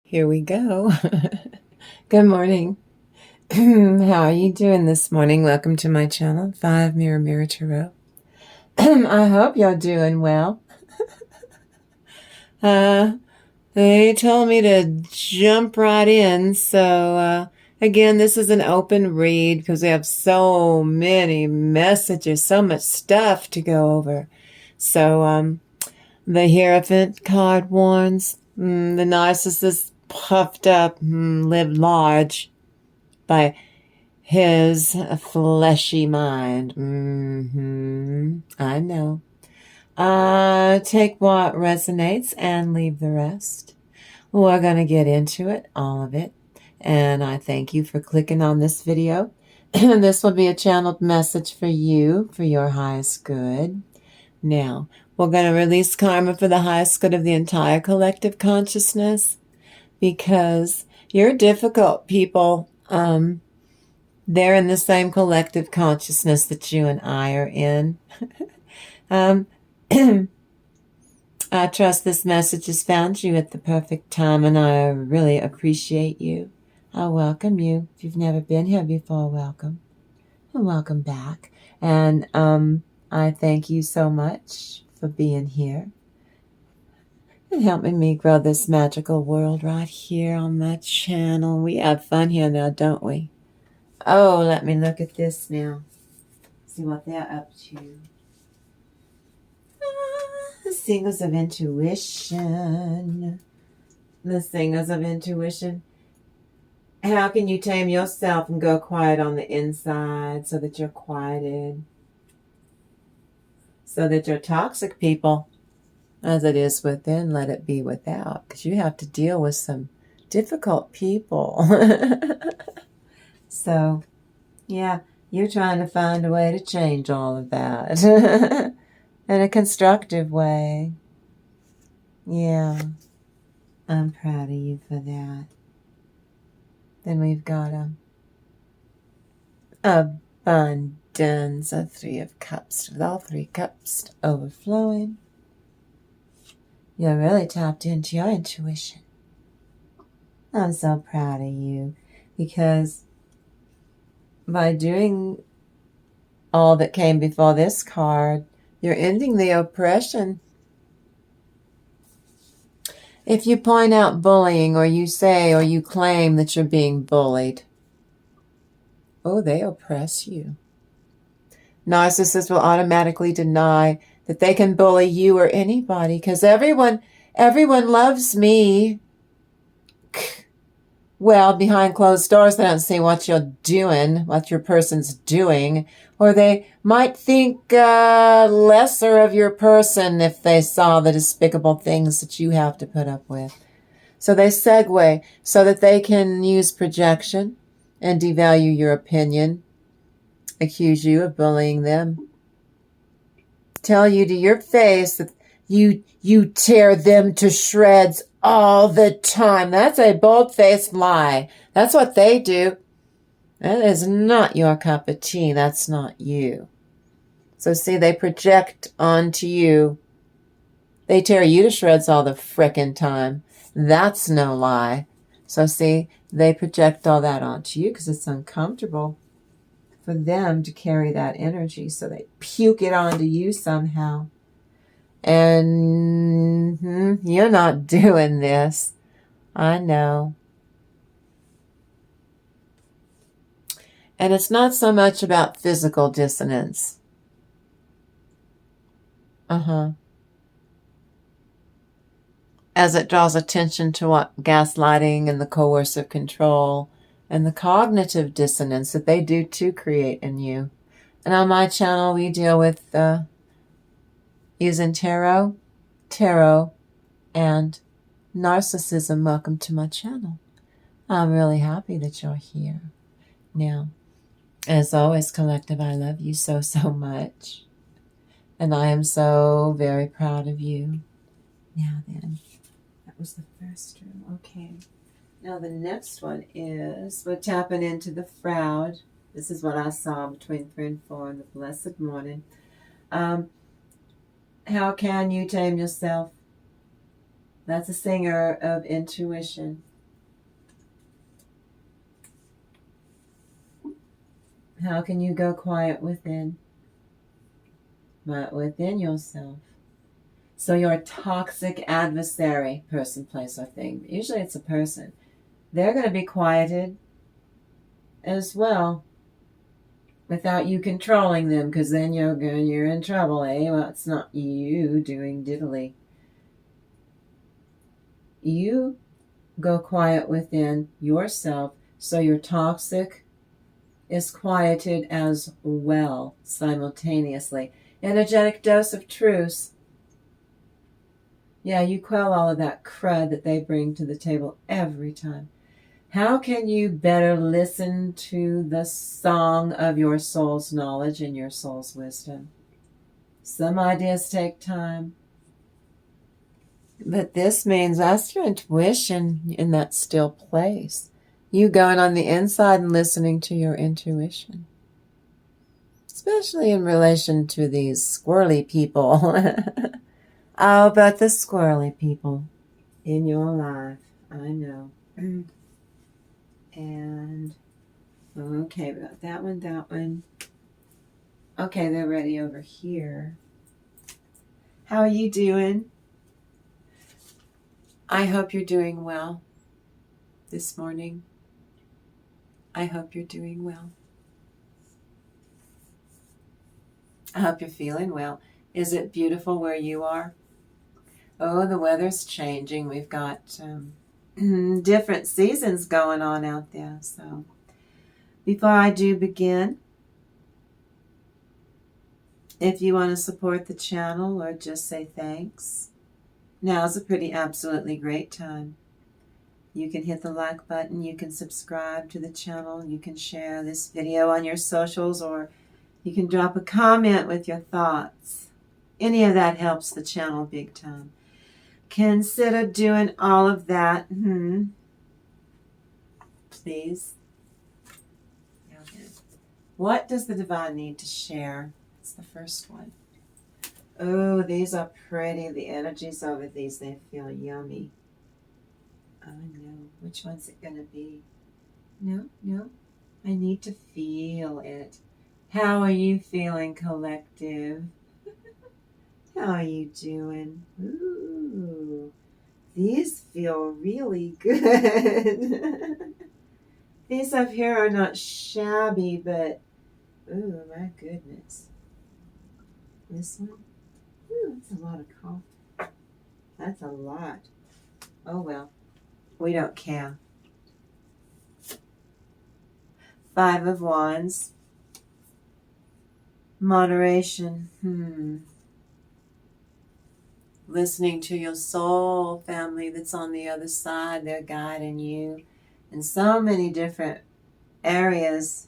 Here we go. Good morning. How are you doing this morning? Welcome to my channel, 5 Mirror Mirror Tarot. I hope you're doing well. They told me to jump right in, so again, this is an open read because we have so many messages, so much stuff to go over. So the Hierophant card warns, the narcissist puffed up, lived large by his fleshy mind. I know. Take what resonates and leave the rest. We're going to get into it, all of it. And I thank you for clicking on this video. This will be a channeled message for you, for your highest good. Now, we're going to release karma for the highest good of the entire collective consciousness, because you're difficult people. They're in the same collective consciousness that you and I are in. I trust this message has found you at the perfect time, and I really appreciate you. I welcome you. If you've never been here before, welcome. And welcome back. And I thank you so much for being here and helping me grow this magical world right here on my channel. We have fun here now, don't we? Oh, let me look at this now. See what they're up to. The Singers of Intuition. The Singers of Intuition. How can you tame yourself and go quiet on the inside so that you're quieted? So that your toxic people, as it is within, let it be without. Because you have to deal with some difficult people. So, yeah, you're trying to find a way to change all of that. In a constructive way. Yeah, I'm proud of you for that. Then we've got abundance, a 3 of cups, with all 3 cups overflowing. You're really tapped into your intuition. I'm so proud of you, because by doing all that came before this card, you're ending the oppression. If you point out bullying, or you say or you claim that you're being bullied, oh, they oppress you. Narcissists will automatically deny that they can bully you or anybody, because everyone loves me. Well, behind closed doors, they don't see what you're doing, what your person's doing, or they might think lesser of your person if they saw the despicable things that you have to put up with. So they segue so that they can use projection and devalue your opinion, accuse you of bullying them, tell you to your face that you tear them to shreds all the time. That's a bold-faced lie. That's what they do. That is not your cup of tea. That's not you. So see, they project onto you. They tear you to shreds all the frickin' time. That's no lie. So see, they project all that onto you because it's uncomfortable for them to carry that energy. So they puke it onto you somehow. And you're not doing this. I know. And it's not so much about physical dissonance. As it draws attention to what gaslighting and the coercive control and the cognitive dissonance that they do to create in you. And on my channel, we deal with using tarot, and narcissism. Welcome to my channel. I'm really happy that you're here. Now, as always, collective, I love you so, so much. And I am so very proud of you. Now then, that was the first room. Okay. Now the next one is, we're tapping into the Fraud. This is what I saw between 3 and 4 in the blessed morning. How can you tame yourself? That's a singer of intuition. How can you go quiet within? But within yourself. So your toxic adversary, person, place, or thing, usually it's a person, they're going to be quieted as well without you controlling them, because then you're in trouble, eh? Well, it's not you doing diddly. You go quiet within yourself so your toxic is quieted as well simultaneously. Energetic dose of truce. Yeah, you quell all of that crud that they bring to the table every time. How can you better listen to the song of your soul's knowledge and your soul's wisdom? Some ideas take time. But this means that's your intuition in that still place. You going on the inside and listening to your intuition. Especially in relation to these squirrely people. Oh, but the squirrely people in your life. I know. And, okay, we got that one. Okay, they're ready over here. How are you doing? I hope you're doing well this morning. I hope you're doing well. I hope you're feeling well. Is it beautiful where you are? Oh, the weather's changing. We've got different seasons going on out there. So before I do begin, if you want to support the channel or just say thanks, now's a pretty absolutely great time. You can hit the like button, you can subscribe to the channel, you can share this video on your socials, or you can drop a comment with your thoughts. Any of that helps the channel big time. Consider doing all of that. Please. Okay. What does the divine need to share? It's the first one. Oh, these are pretty. The energies over these, they feel yummy. Oh, no. Which one's it going to be? No. I need to feel it. How are you feeling, collective? How are you doing? Ooh, these feel really good. These up here are not shabby, but, ooh, my goodness. This one? Ooh, that's a lot of coffee. That's a lot. Oh, well. We don't care. 5 of Wands. Moderation. Listening to your soul family that's on the other side. They're guiding you in so many different areas.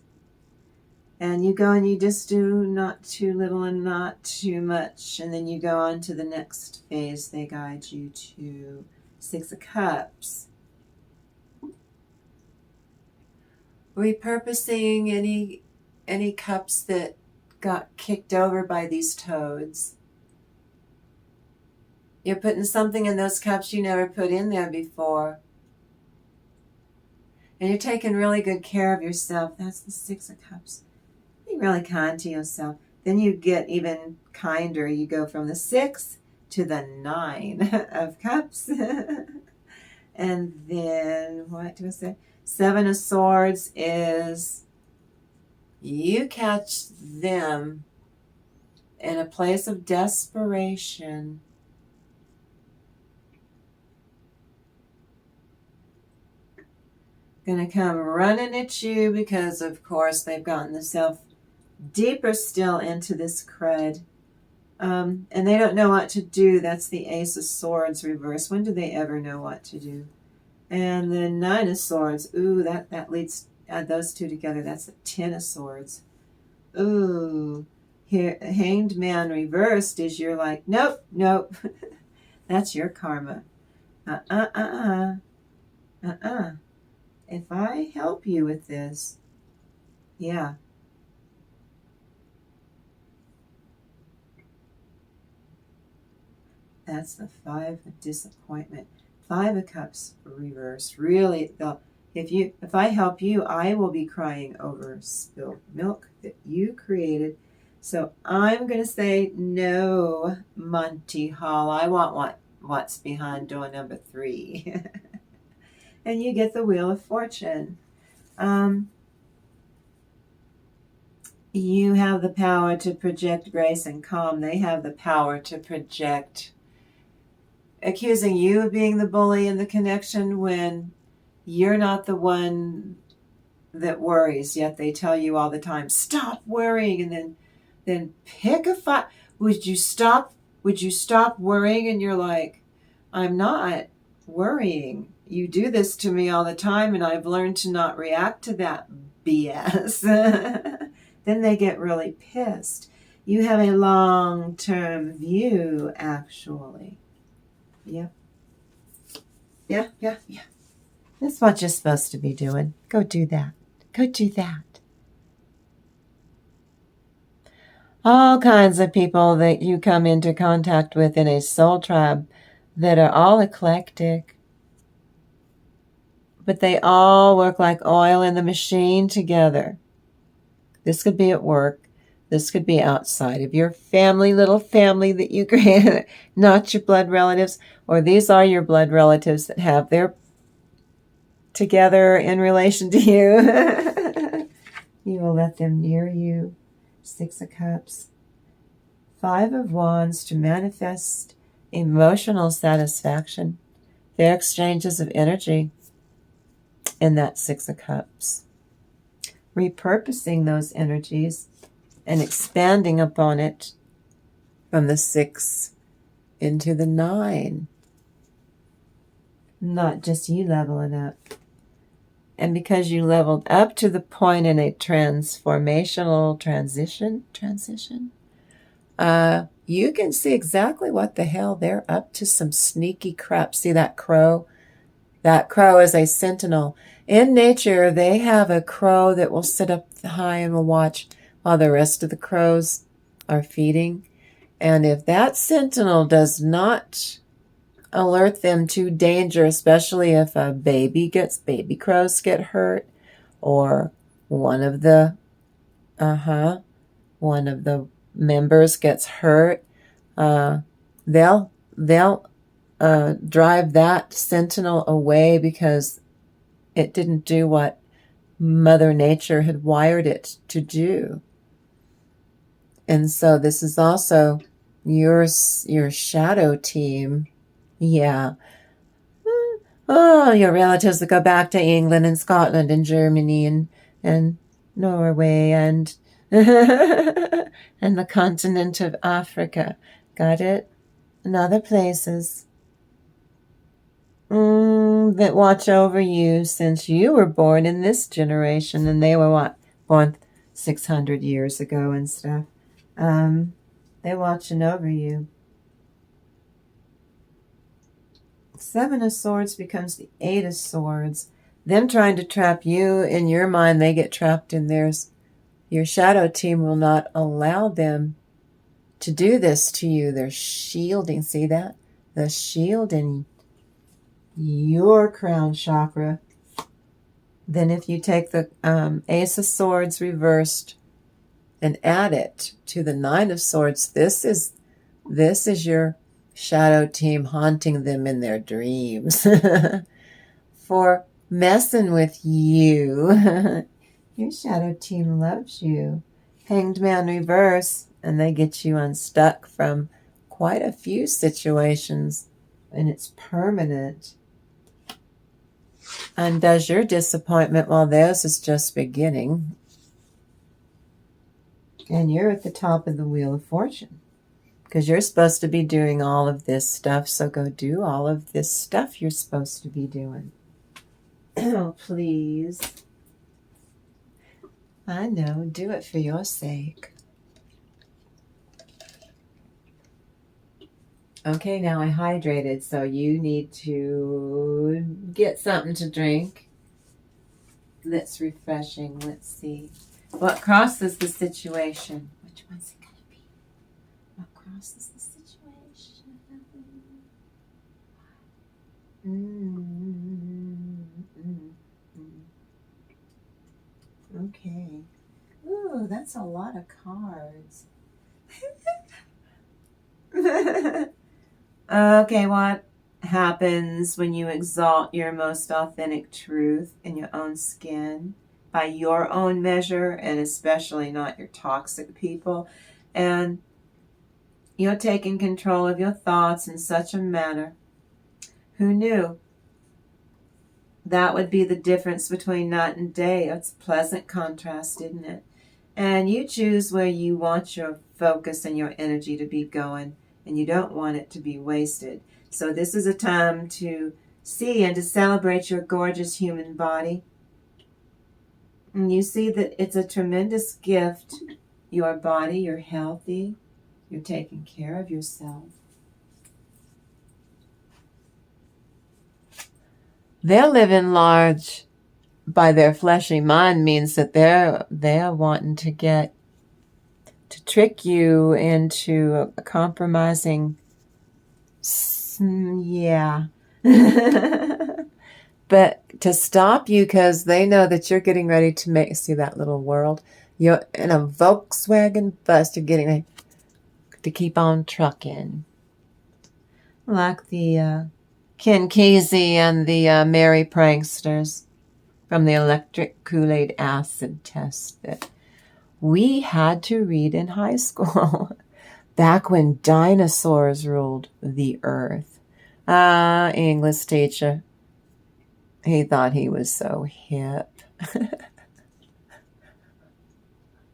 And you go and you just do not too little and not too much. And then you go on to the next phase. They guide you to 6 of Cups. Repurposing any cups that got kicked over by these toads. You're putting something in those cups you never put in there before. And you're taking really good care of yourself. That's the 6 of Cups. Be really kind to yourself. Then you get even kinder. You go from the 6 to the 9 of Cups. And then, what do I say? 7 of Swords is you catch them in a place of desperation. Going to come running at you because, of course, they've gotten themselves deeper still into this crud. And they don't know what to do. That's the Ace of Swords reverse. When do they ever know what to do? And the 9 of Swords. Ooh, that leads, add those two together. That's the 10 of Swords. Ooh, here, Hanged Man reversed is you're like, nope. That's your karma. If I help you with this, yeah. That's the 5 of Disappointment. 5 of Cups reversed. Really, If I help you, I will be crying over spilled milk that you created. So I'm going to say no, Monty Hall. I want what's behind door number 3. And you get the Wheel of Fortune. You have the power to project grace and calm. They have the power to project accusing you of being the bully in the connection when you're not the one that worries, yet they tell you all the time, stop worrying, and then pick a fight. Would you stop worrying? And you're like, I'm not worrying. You do this to me all the time, and I've learned to not react to that BS. Then they get really pissed. You have a long-term view, actually. Yeah. That's what you're supposed to be doing. Go do that. Go do that. All kinds of people that you come into contact with in a soul tribe that are all eclectic, but they all work like oil in the machine together. This could be at work. This could be outside of your family, little family that you created, not your blood relatives, or these are your blood relatives that have their together in relation to you. You will let them near you. 6 of Cups. 5 of Wands to manifest emotional satisfaction. Their exchanges of energy in that 6 of Cups. Repurposing those energies and expanding upon it from the 6 into the 9. Not just you leveling up. And because you leveled up to the point in a transformational transition, you can see exactly what the hell they're up to. Some sneaky crap. See that crow? That crow is a sentinel. In nature, they have a crow that will sit up high and will watch while the rest of the crows are feeding. And if that sentinel does not alert them to danger, especially if a baby crows get hurt, or one of the members gets hurt, they'll drive that sentinel away because it didn't do what Mother Nature had wired it to do. And so this is also your shadow team. Yeah. Oh, your relatives that go back to England and Scotland and Germany and Norway and and the continent of Africa. Got it? And other places that watch over you since you were born in this generation, and they were born 600 years ago and stuff. They're watching over you. 7 of Swords becomes the 8 of Swords. Them trying to trap you in your mind, they get trapped in theirs. Your shadow team will not allow them to do this to you. They're shielding. See that? The shield in your crown chakra. Then if you take the Ace of Swords reversed and add it to the 9 of Swords, this is your shadow team haunting them in their dreams for messing with you. Your shadow team loves you. Hanged Man reverse, and they get you unstuck from quite a few situations, and it's permanent. Undoes your disappointment while theirs is just beginning. And you're at the top of the Wheel of Fortune. Because you're supposed to be doing all of this stuff, so go do all of this stuff you're supposed to be doing. Oh, please. I know, do it for your sake. Okay, now I hydrated, so you need to get something to drink. That's refreshing. Let's see. What crosses the situation? Which one's it going to be? What crosses the situation? that's a lot of cards. Okay, what happens when you exalt your most authentic truth in your own skin by your own measure, and especially not your toxic people, and you're taking control of your thoughts in such a manner? Who knew? That would be the difference between night and day. It's a pleasant contrast, isn't it? And you choose where you want your focus and your energy to be going, and you don't want it to be wasted. So this is a time to see and to celebrate your gorgeous human body. And you see that it's a tremendous gift. Your body, you're healthy, you're taking care of yourself. They're living large by their fleshy mind means that they're wanting to trick you into a compromising, yeah. But to stop you, because they know that you're getting ready to see that little world. You're in a Volkswagen bus, you're getting ready to keep on trucking. Like the Ken Kesey and the Merry Pranksters from the electric Kool-Aid acid test that we had to read in high school back when dinosaurs ruled the earth. English teacher. He thought he was so hip.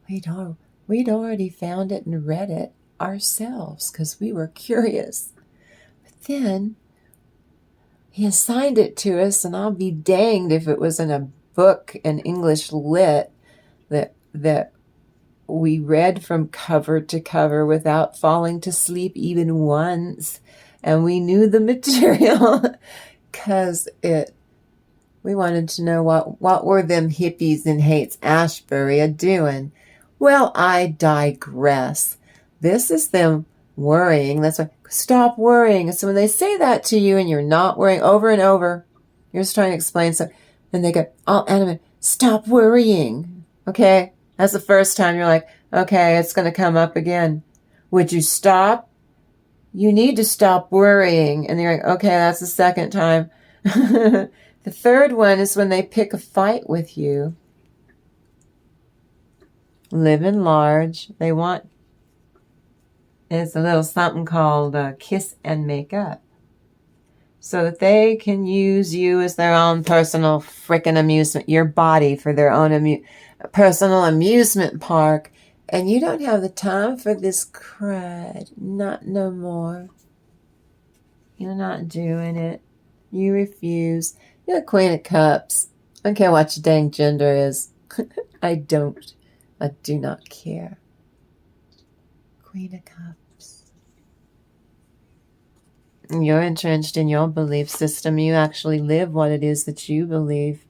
We'd already found it and read it ourselves because we were curious. But then he assigned it to us, and I'll be danged if it was in a book in English lit that we read from cover to cover without falling to sleep even once. And we knew the material because we wanted to know what were them hippies in Haight-Ashbury a doing. Well, I digress. This is them worrying. That's why, stop worrying. So when they say that to you and you're not worrying over and over, you're just trying to explain something, and they go, all animate, stop worrying. Okay? That's the first time you're like, okay, it's going to come up again. Would you stop? You need to stop worrying. And you're like, okay, that's the second time. The third one is when they pick a fight with you. Living large. They want, it's a little something called kiss and make up. So that they can use you as their own personal frickin' amusement, your body for their own personal amusement park. And you don't have the time for this crud. Not no more. You're not doing it. You refuse. You're the Queen of Cups. I don't care what your dang gender is. I do not care. Queen of Cups. You're entrenched in your belief system. You actually live what it is that you believe.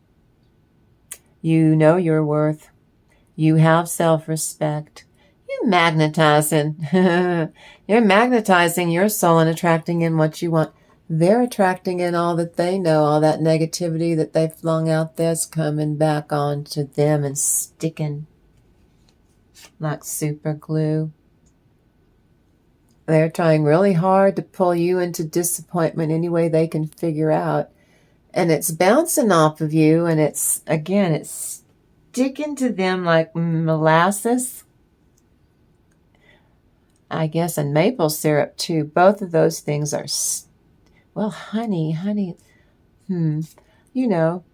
You know your worth. You have self-respect. You're magnetizing. You're magnetizing your soul and attracting in what you want. They're attracting in all that they know, all that negativity that they flung out there's coming back onto them and sticking like super glue. They're trying really hard to pull you into disappointment any way they can figure out. And it's bouncing off of you, and it's sticking to them like molasses. I guess, and maple syrup too. Both of those things are, well, honey, you know.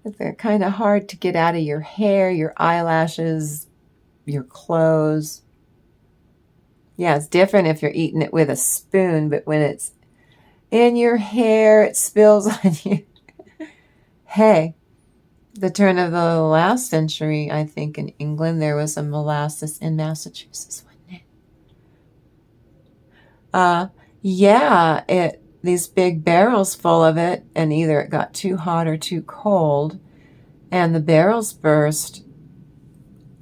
They're kind of hard to get out of your hair, your eyelashes, your clothes. Yeah, it's different if you're eating it with a spoon, but when it's in your hair, it spills on you. Hey, the turn of the last century, I think in England, there was a molasses in Massachusetts, wasn't it? Yeah, these big barrels full of it, and either it got too hot or too cold, and the barrels burst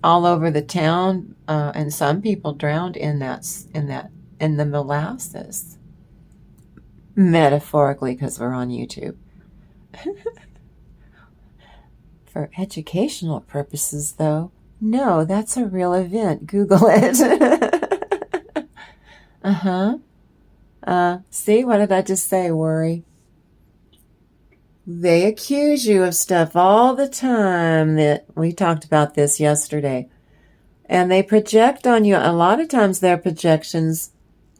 all over the town, and some people drowned in the molasses. Metaphorically, because we're on YouTube. For educational purposes, though, no, that's a real event. Google it. See, what did I just say, worry? They accuse you of stuff all the time. That we talked about this yesterday. And they project on you. A lot of times their projections,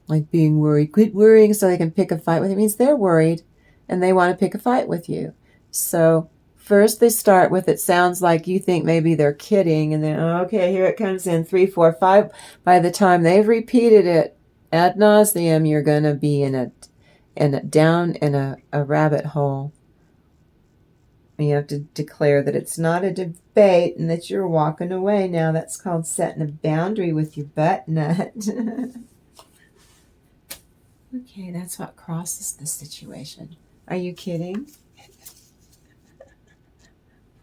like being worried, quit worrying so they can pick a fight with you. It means they're worried and they want to pick a fight with you. So first they start with, it sounds like you think maybe they're kidding, and then, okay, here it comes in 3, 4, 5. By the time they've repeated it ad nauseum, you're going to be down in a rabbit hole. You have to declare that it's not a debate and that you're walking away now. That's called setting a boundary with your butt nut. Okay, that's what crosses the situation. Are you kidding?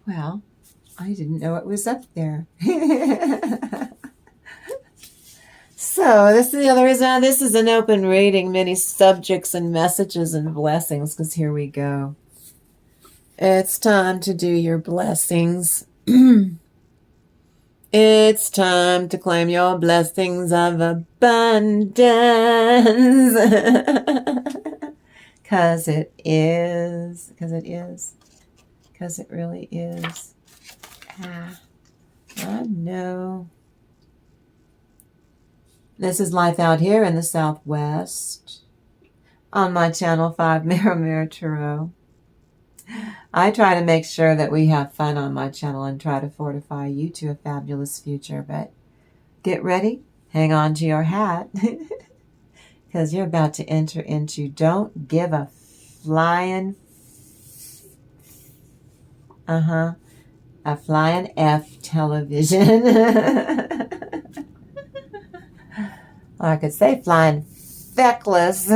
Well, I didn't know it was up there. So this is the other reason. This is an open reading, many subjects and messages and blessings, because here we go. It's time to do your blessings. It's time to claim your blessings of abundance. Because it is. Because it is. Because it really is. I know. This is Life Out Here in the Southwest on my channel 5 Mirror Tarot. I try to make sure that we have fun on my channel and try to fortify you to a fabulous future. But get ready. Hang on to your hat. Because you're about to enter into Don't Give a Flying... a flying F television. Or I could say flying feckless.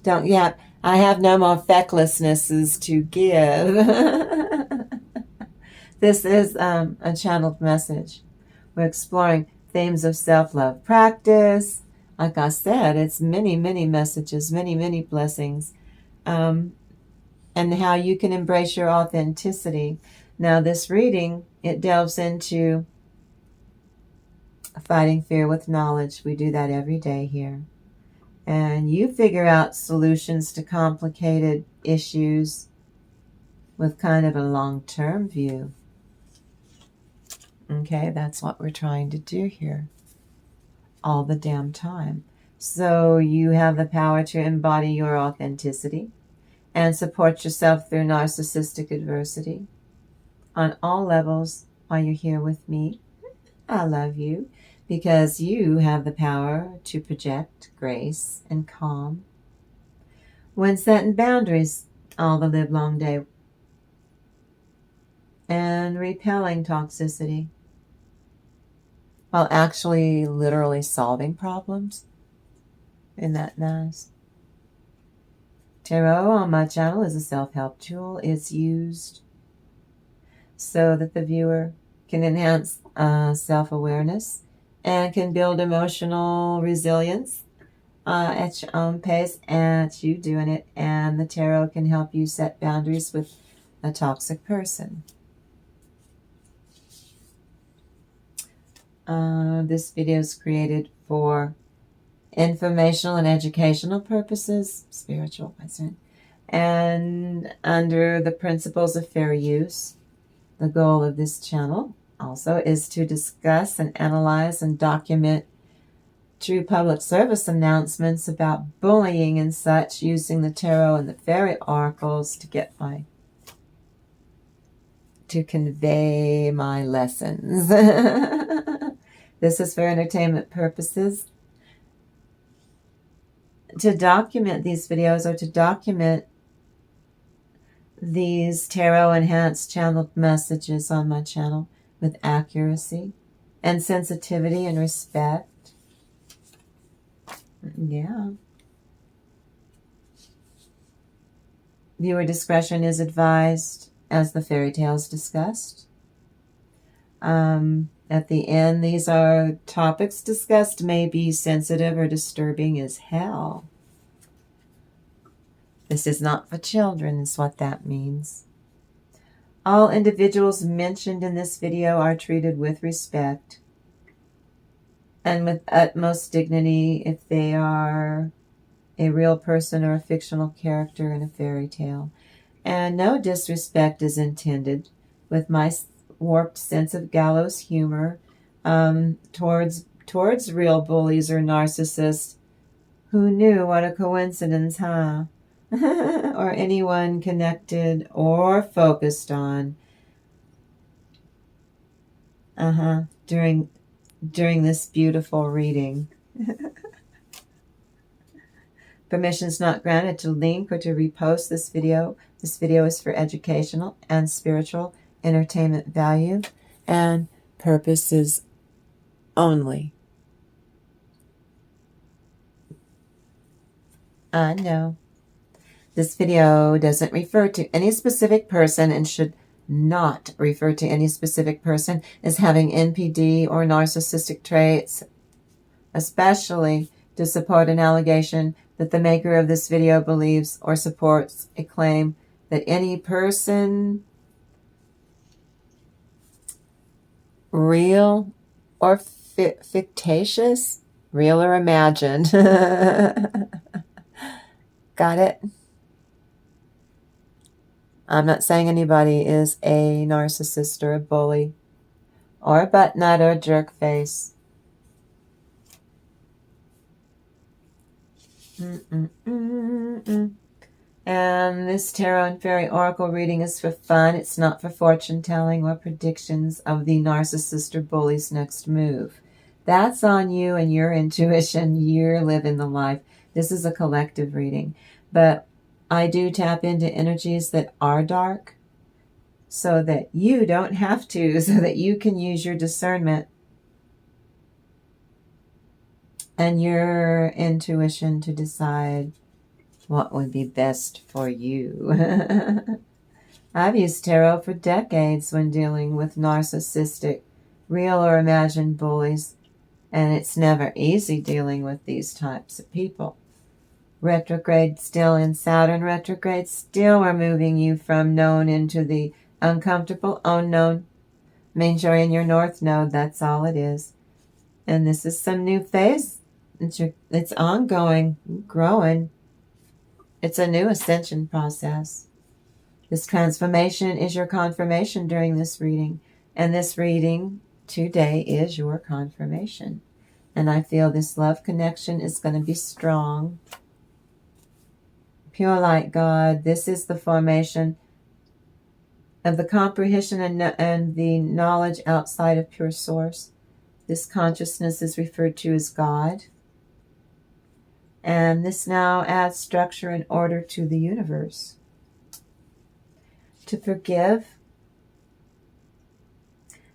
Don't yet. I have no more fecklessnesses to give. This is a channeled message. We're exploring themes of self-love practice. Like I said, it's many, many messages, many, many blessings. And how you can embrace your authenticity. Now, this reading, it delves into fighting fear with knowledge. We do that every day here. And you figure out solutions to complicated issues with kind of a long-term view. Okay, that's what we're trying to do here all the damn time. So you have the power to embody your authenticity and support yourself through narcissistic adversity on all levels while you're here with me. I love you because you have the power to project grace and calm when setting boundaries all the livelong day and repelling toxicity while actually literally solving problems. Isn't that nice? Tarot on my channel is a self-help tool. It's used so that the viewer can enhance self-awareness and can build emotional resilience at your own pace, and you doing it. And the tarot can help you set boundaries with a toxic person. This video is created for informational and educational purposes, spiritual, and under the principles of fair use. The goal of this channel also is to discuss and analyze and document true public service announcements about bullying and such, using the tarot and the fairy oracles to convey my lessons. This is for entertainment purposes. To document these videos or to document these tarot enhanced channeled messages on my channel with accuracy and sensitivity and respect. Yeah. Viewer discretion is advised, as the fairy tales discussed. At the end, these are topics discussed may be sensitive or disturbing as hell. This is not for children, is what that means. All individuals mentioned in this video are treated with respect and with utmost dignity if they are a real person or a fictional character in a fairy tale. And no disrespect is intended with my warped sense of gallows humor towards real bullies or narcissists. Who knew? What a coincidence, huh? Or anyone connected or focused on during this beautiful reading. Permissions not granted to link or to repost this video. This video is for educational and spiritual entertainment value and purposes only. I know. This video doesn't refer to any specific person and should not refer to any specific person as having NPD or narcissistic traits, especially to support an allegation that the maker of this video believes or supports a claim that any person, real or fictitious, real or imagined. Got it? I'm not saying anybody is a narcissist or a bully or a butt nut or a jerk face. And this tarot and fairy oracle reading is for fun. It's not for fortune telling or predictions of the narcissist or bully's next move. That's on you and your intuition. You're living the life. This is a collective reading. But I do tap into energies that are dark so that you don't have to, so that you can use your discernment and your intuition to decide what would be best for you. I've used tarot for decades when dealing with narcissistic, real or imagined bullies, and it's never easy dealing with these types of people. Retrograde still in Saturn retrograde, still removing you from known into the uncomfortable unknown. Means you're in your north node, that's all it is. And this is some new phase. It's ongoing, growing. It's a new ascension process. This transformation is your confirmation during this reading. And this reading today is your confirmation. And I feel this love connection is going to be strong. Pure light God, this is the formation of the comprehension and the knowledge outside of pure source. This consciousness is referred to as God. And this now adds structure and order to the universe. To forgive.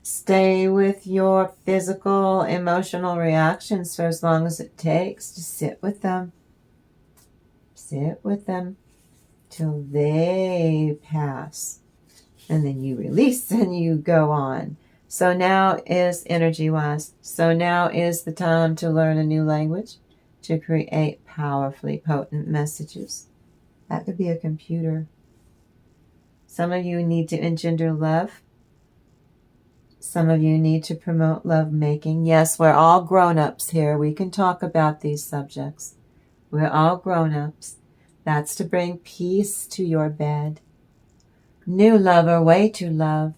Stay with your physical, emotional reactions for as long as it takes. To sit with them. Sit with them till they pass. And then you release and you go on. So now is energy-wise. So now is the time to learn a new language, to create powerfully potent messages. That could be a computer. Some of you need to engender love. Some of you need to promote love making. Yes, we're all grown-ups here. We can talk about these subjects. We're all grown-ups. That's to bring peace to your bed. New lover, way to love.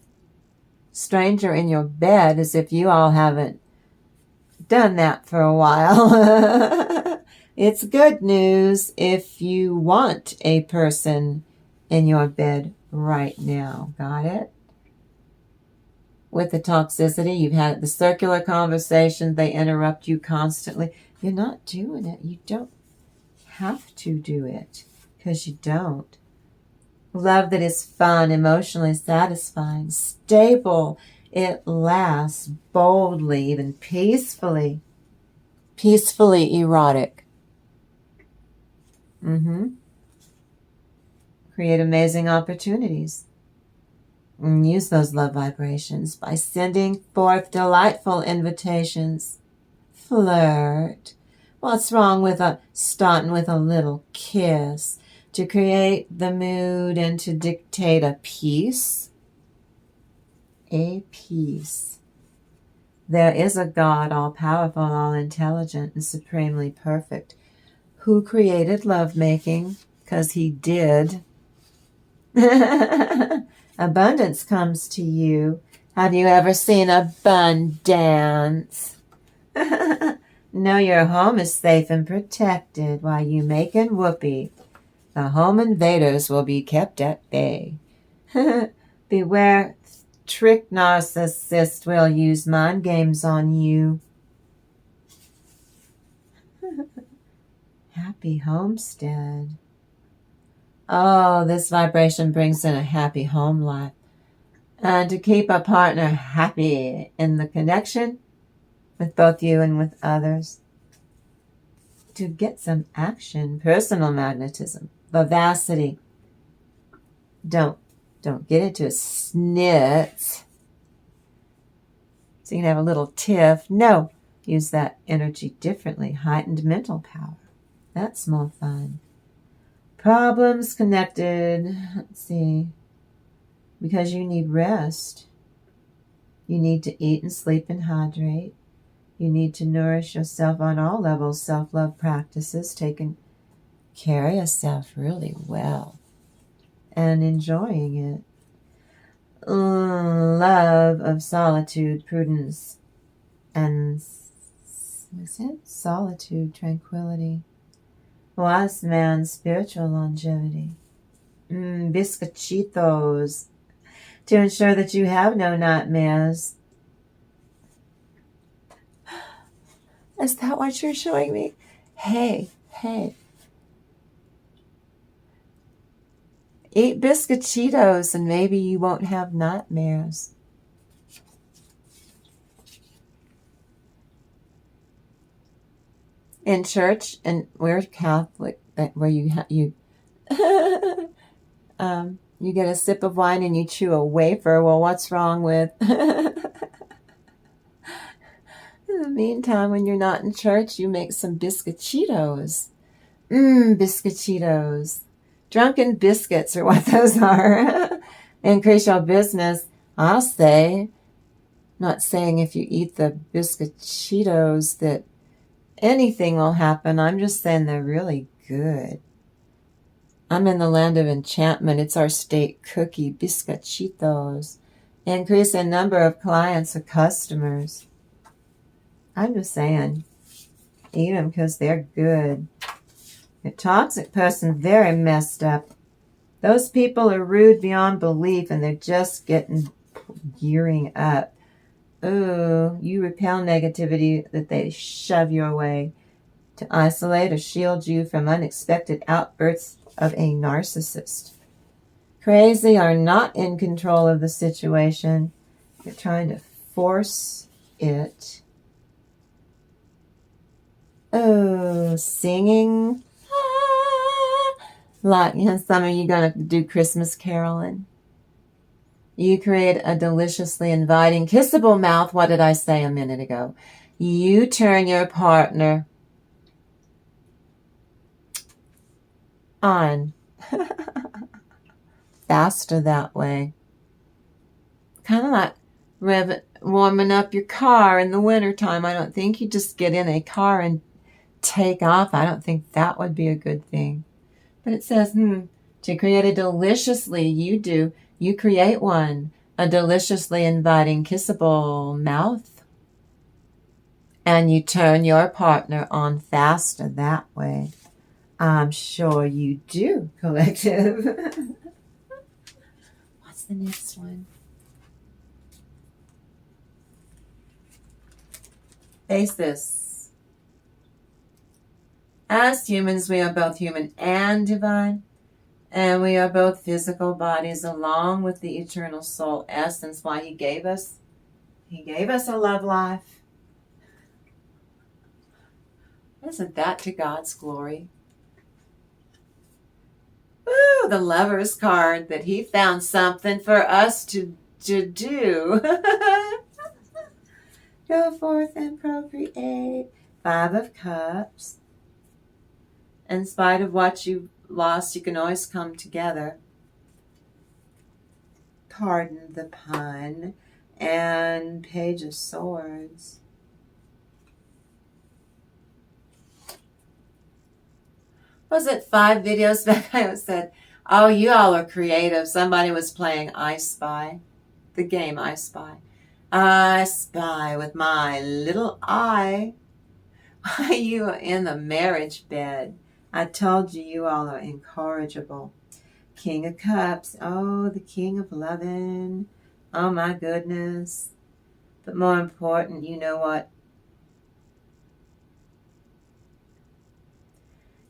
Stranger in your bed, as if you all haven't done that for a while. It's good news if you want a person in your bed right now. Got it? With the toxicity, you've had the circular conversations, they interrupt you constantly. You're not doing it. You don't have to do it because you don't. Love that is fun, emotionally satisfying, stable. It lasts boldly, even peacefully. Peacefully erotic. Create amazing opportunities. And use those love vibrations by sending forth delightful invitations. Flirt. What's wrong with starting with a little kiss? to create the mood and to dictate a peace. A peace. There is a God, all-powerful, all-intelligent, and supremely perfect, who created lovemaking, because he did. Abundance comes to you. Have you ever seen abundance? Know your home is safe and protected while you making whoopee. The home invaders will be kept at bay. Beware, trick narcissist will use mind games on you. Happy homestead. Oh, this vibration brings in a happy home life. And to keep a partner happy in the connection with both you and with others. To get some action, personal magnetism, vivacity. Don't get into a snitz. So you can have a little tiff. No, use that energy differently. Heightened mental power. That's more fun. Problems connected. Let's see. Because you need rest. You need to eat and sleep and hydrate. You need to nourish yourself on all levels. Self-love practices. Taking care of yourself really well. And enjoying it. Love of solitude, prudence, and solitude, tranquility. Wise man, spiritual longevity. Biscochitos. To ensure that you have no nightmares. Is that what you're showing me? Hey. Eat biscochitos and maybe you won't have nightmares. In church, and we're Catholic, where you you get a sip of wine and you chew a wafer. Well, what's wrong with... In the meantime, when you're not in church, you make some biscochitos. Biscochitos. Drunken biscuits are what those are. Increase your business. I'll say, not saying if you eat the biscochitos that anything will happen. I'm just saying they're really good. I'm in the land of enchantment. It's our state cookie, biscochitos. Increase in number of clients or customers. I'm just saying, eat them because they're good. A toxic person, very messed up. Those people are rude beyond belief and they're just gearing up. Ooh, you repel negativity that they shove your way to isolate or shield you from unexpected outbursts of a narcissist. Crazy are not in control of the situation. You're trying to force it. Oh, singing. Like, some of you going to do Christmas caroling. You create a deliciously inviting, kissable mouth. What did I say a minute ago? You turn your partner on. Faster that way. Kind of like warming up your car in the wintertime. I don't think you just get in a car and take off. I don't think that would be a good thing. But it says, to create a deliciously, you create one, a deliciously inviting, kissable mouth. And you turn your partner on faster that way. I'm sure you do, collective. What's the next one? Face this. As humans, we are both human and divine, and we are both physical bodies along with the eternal soul essence. Why He gave us a love life. Isn't that to God's glory? Ooh, the Lover's card, that He found something for us to do. Go forth and procreate. 5 of Cups. In spite of what you lost, you can always come together. Pardon the pun. And Page of Swords. Was it 5 videos back? I said, oh, you all are creative. Somebody was playing I Spy, the game I Spy. I spy with my little eye. Why you are in the marriage bed. I told you, you all are incorrigible. King of Cups. Oh, the King of Lovin'. Oh, my goodness. But more important, you know what?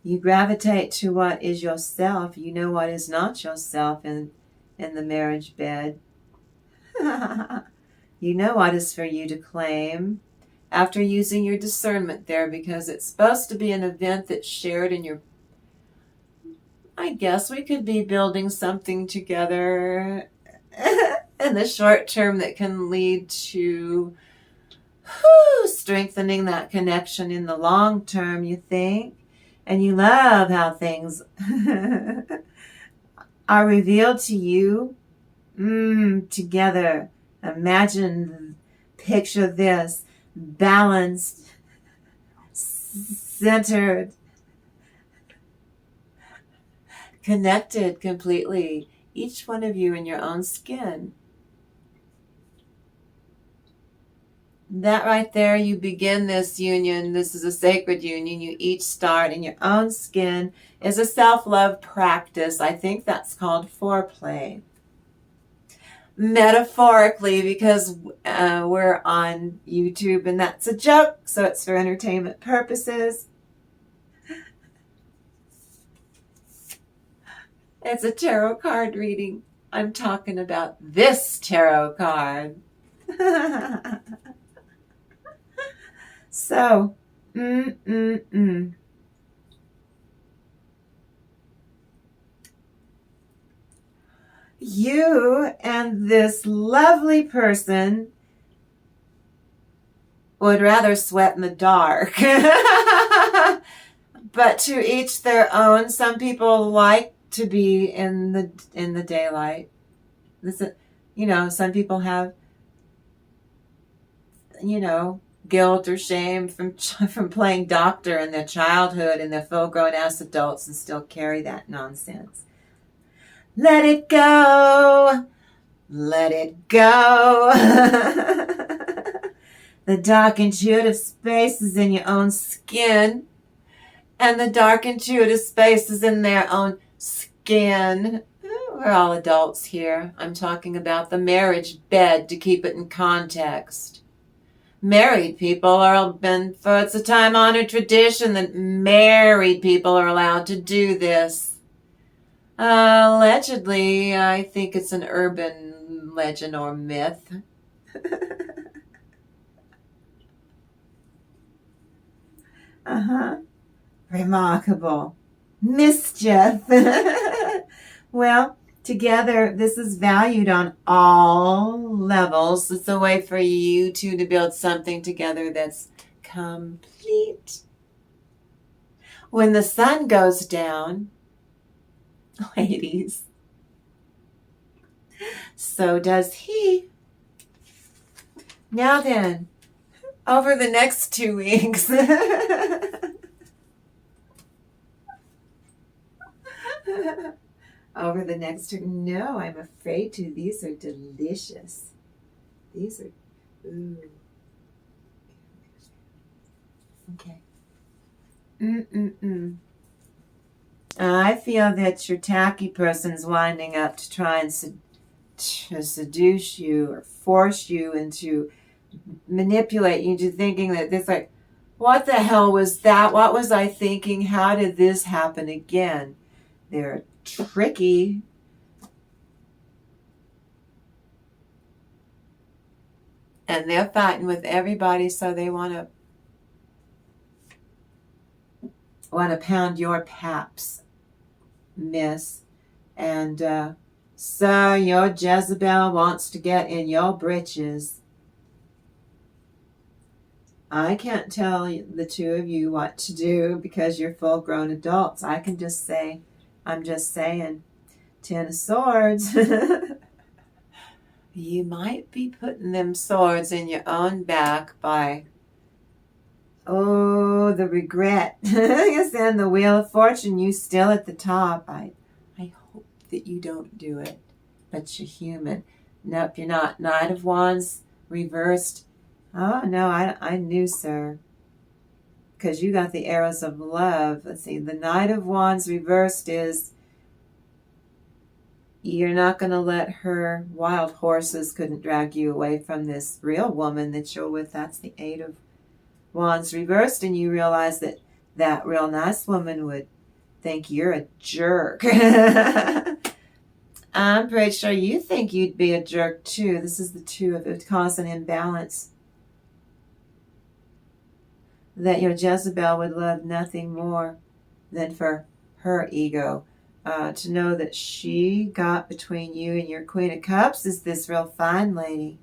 You gravitate to what is yourself. You know what is not yourself in the marriage bed. You know what is for you to claim after using your discernment there, because it's supposed to be an event that's shared in your... I guess we could be building something together in the short term that can lead to strengthening that connection in the long term, you think? And you love how things are revealed to you together. Imagine, picture this, balanced, centered, connected completely, each one of you in your own skin. That right there, you begin this union. This is a sacred union. You each start in your own skin. Is a self-love practice. I think that's called foreplay. Metaphorically, because we're on YouTube and that's a joke, so it's for entertainment purposes. It's a tarot card reading. I'm talking about this tarot card. So, you and this lovely person would rather sweat in the dark. But to each their own. Some people like to be in the daylight. This, some people have, guilt or shame from playing doctor in their childhood, and they're full-grown ass adults and still carry that nonsense. Let it go. Let it go. The dark intuitive spaces in your own skin, and the dark intuitive spaces in their own skin. We're all adults here. I'm talking about the marriage bed to keep it in context. Married people it's a time-honored tradition that married people are allowed to do this. Allegedly, I think it's an urban legend or myth. Remarkable. Mischief. Well, together, this is valued on all levels. It's a way for you two to build something together that's complete. When the sun goes down, ladies, so does he. Now then, over the next 2 weeks, no, I'm afraid to. These are delicious. These are, ooh. Okay. I feel that your tacky person's winding up to try and seduce you or force you into, manipulate you into thinking that this, like, what the hell was that? What was I thinking? How did this happen again? They're tricky. And they're fighting with everybody, so they want to pound your paps, miss. And so your Jezebel wants to get in your britches. I can't tell the two of you what to do because you're full-grown adults. I can just say, I'm just saying. 10 of Swords. You might be putting them swords in your own back by, oh, the regret. And the Wheel of Fortune, you still at the top. I hope that you don't do it, but you're human. Nope, you're not. Knight of Wands reversed. Oh, no, I knew, sir. Because you got the arrows of love. Let's see, the Knight of Wands reversed is you're not going to let her wild horses couldn't drag you away from this real woman that you're with. That's the Eight of Wands reversed, and you realize that that real nice woman would think you're a jerk. I'm pretty sure you think you'd be a jerk too. This is the Two of, it would cause an imbalance. That your Jezebel would love nothing more than for her ego. To know that she got between you and your Queen of Cups is this real fine lady.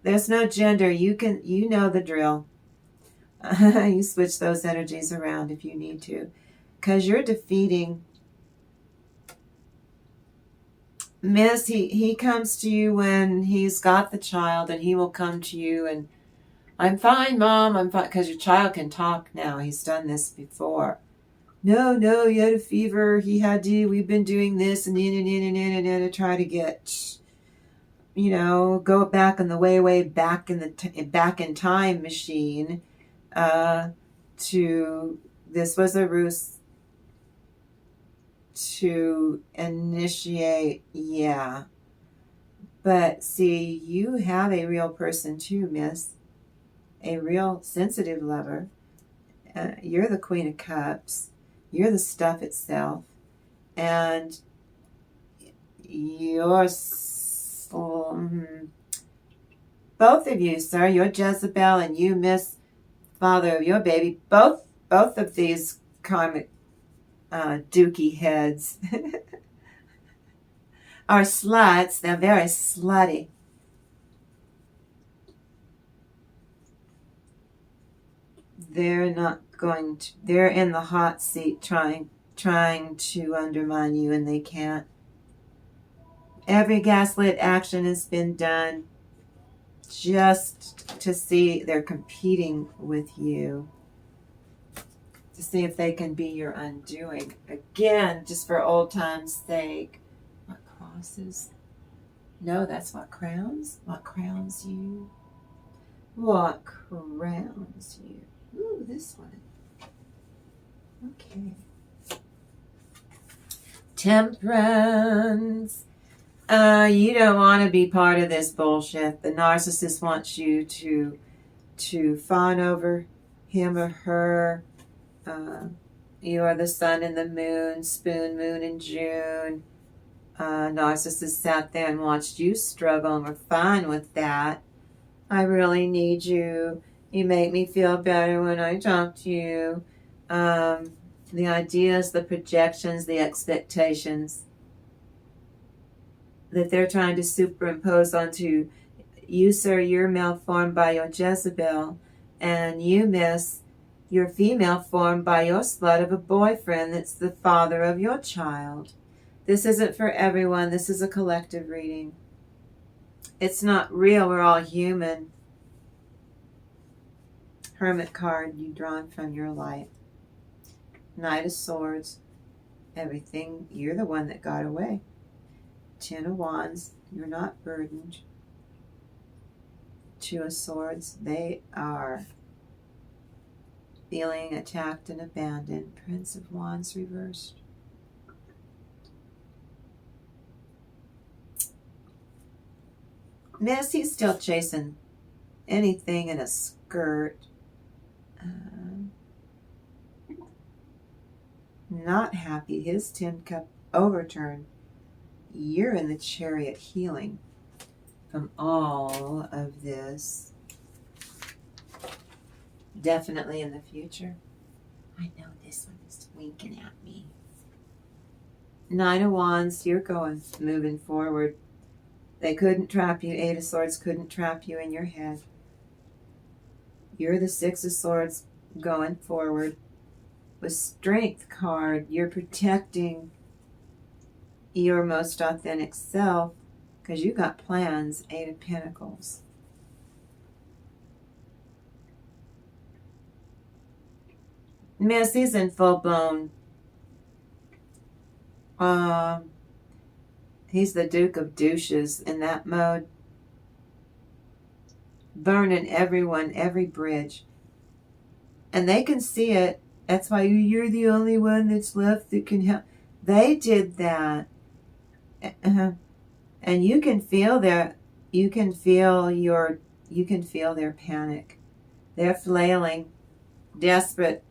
There's no gender. You know the drill. You switch those energies around if you need to. Because you're defeating. Miss, he comes to you when he's got the child, and he will come to you and, I'm fine, Mom, I'm fine. Because your child can talk now. He's done this before. No, he had a fever. He had to, we've been doing this and to try to get, go back on the way back in the back in time machine. This was a ruse to initiate, yeah. But see, you have a real person too, Miss. A real sensitive lover. You're the Queen of Cups. You're the stuff itself. And you're, both of you, sir, you're Jezebel and you, Miss, father of your baby, both of these karmic dookie heads are sluts. They're very slutty. They're not going to, they're in the hot seat trying to undermine you, and they can't. Every gaslit action has been done just to see, they're competing with you to see if they can be your undoing. Again, just for old time's sake. What crosses? No, that's what crowns? What crowns you? What crowns you? Ooh, this one. Okay. Temperance. You don't want to be part of this bullshit. The narcissist wants you to fawn over him or her. You are the sun and the moon, spoon moon in June. Narcissist sat there and watched you struggle, and we're fine with that. I really need you. You make me feel better when I talk to you. The ideas, the projections, the expectations that they're trying to superimpose onto you, sir, you're malformed by your Jezebel, and you, Miss, you're female formed by your slut of a boyfriend that's the father of your child. This isn't for everyone. This is a collective reading. It's not real. We're all human. Hermit card you drawn from your light. Knight of Swords. Everything. You're the one that got away. 10 of Wands. You're not burdened. 2 of Swords. They are feeling attacked and abandoned. Prince of Wands reversed. Miss, he's still chasing anything in a skirt. Not happy. His 10 cup overturned. You're in the Chariot healing from all of this. Definitely in the future. I know this one is winking at me. 9 of Wands, you're moving forward. They couldn't trap you. 8 of Swords couldn't trap you in your head. You're the 6 of Swords going forward. With Strength card, you're protecting your most authentic self because you got plans. 8 of Pentacles. Miss, he's in full-blown, he's the Duke of Douches in that mode. Burning everyone, every bridge. And they can see it. That's why you're the only one that's left that can help. They did that. And you can feel their panic. They're flailing, desperate,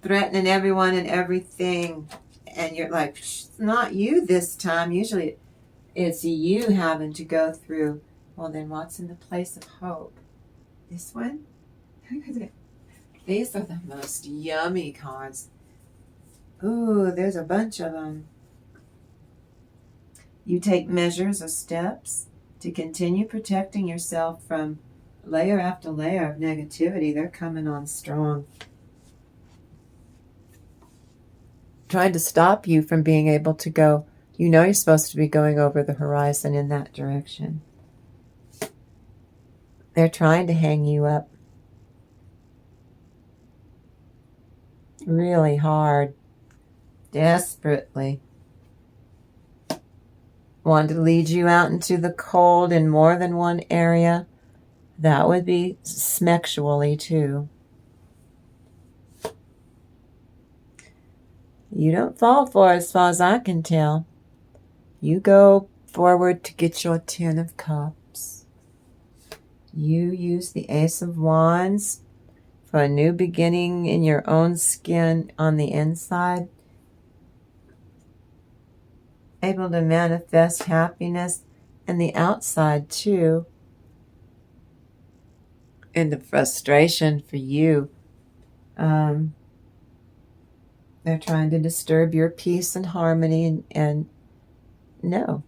threatening everyone and everything. And you're like, it's not you this time. Usually it's you having to go through. Well, then what's in the place of hope? This one? These are the most yummy cards. Ooh, there's a bunch of them. You take measures or steps to continue protecting yourself from layer after layer of negativity. They're coming on strong. Trying to stop you from being able to go. You know you're supposed to be going over the horizon in that direction. They're trying to hang you up. Really hard. Desperately. Want to lead you out into the cold in more than one area. That would be sexually too. You don't fall for it as far as I can tell. You go forward to get your 10 of Cups. You use the Ace of Wands for a new beginning in your own skin on the inside. Able to manifest happiness in the outside too. And the frustration for you. They're trying to disturb your peace and harmony and no.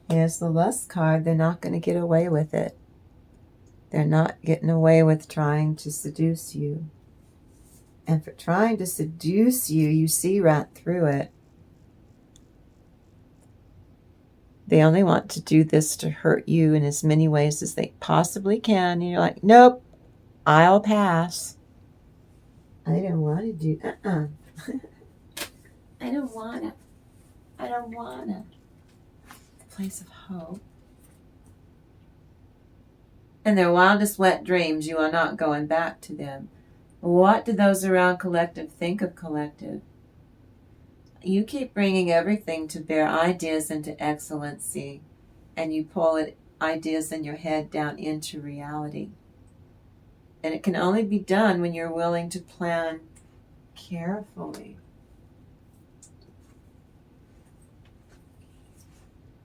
Here's the Lust card. They're not going to get away with it. They're not getting away with trying to seduce you. And for trying to seduce you, you see right through it. They only want to do this to hurt you in as many ways as they possibly can. And you're like, nope, I'll pass. I don't want to do, I don't want to. I don't want to. The place of hope. In their wildest wet dreams, you are not going back to them. What do those around Collective think of Collective? You keep bringing everything to bear, ideas into excellency, and you pull it, ideas in your head down into reality. And it can only be done when you're willing to plan carefully.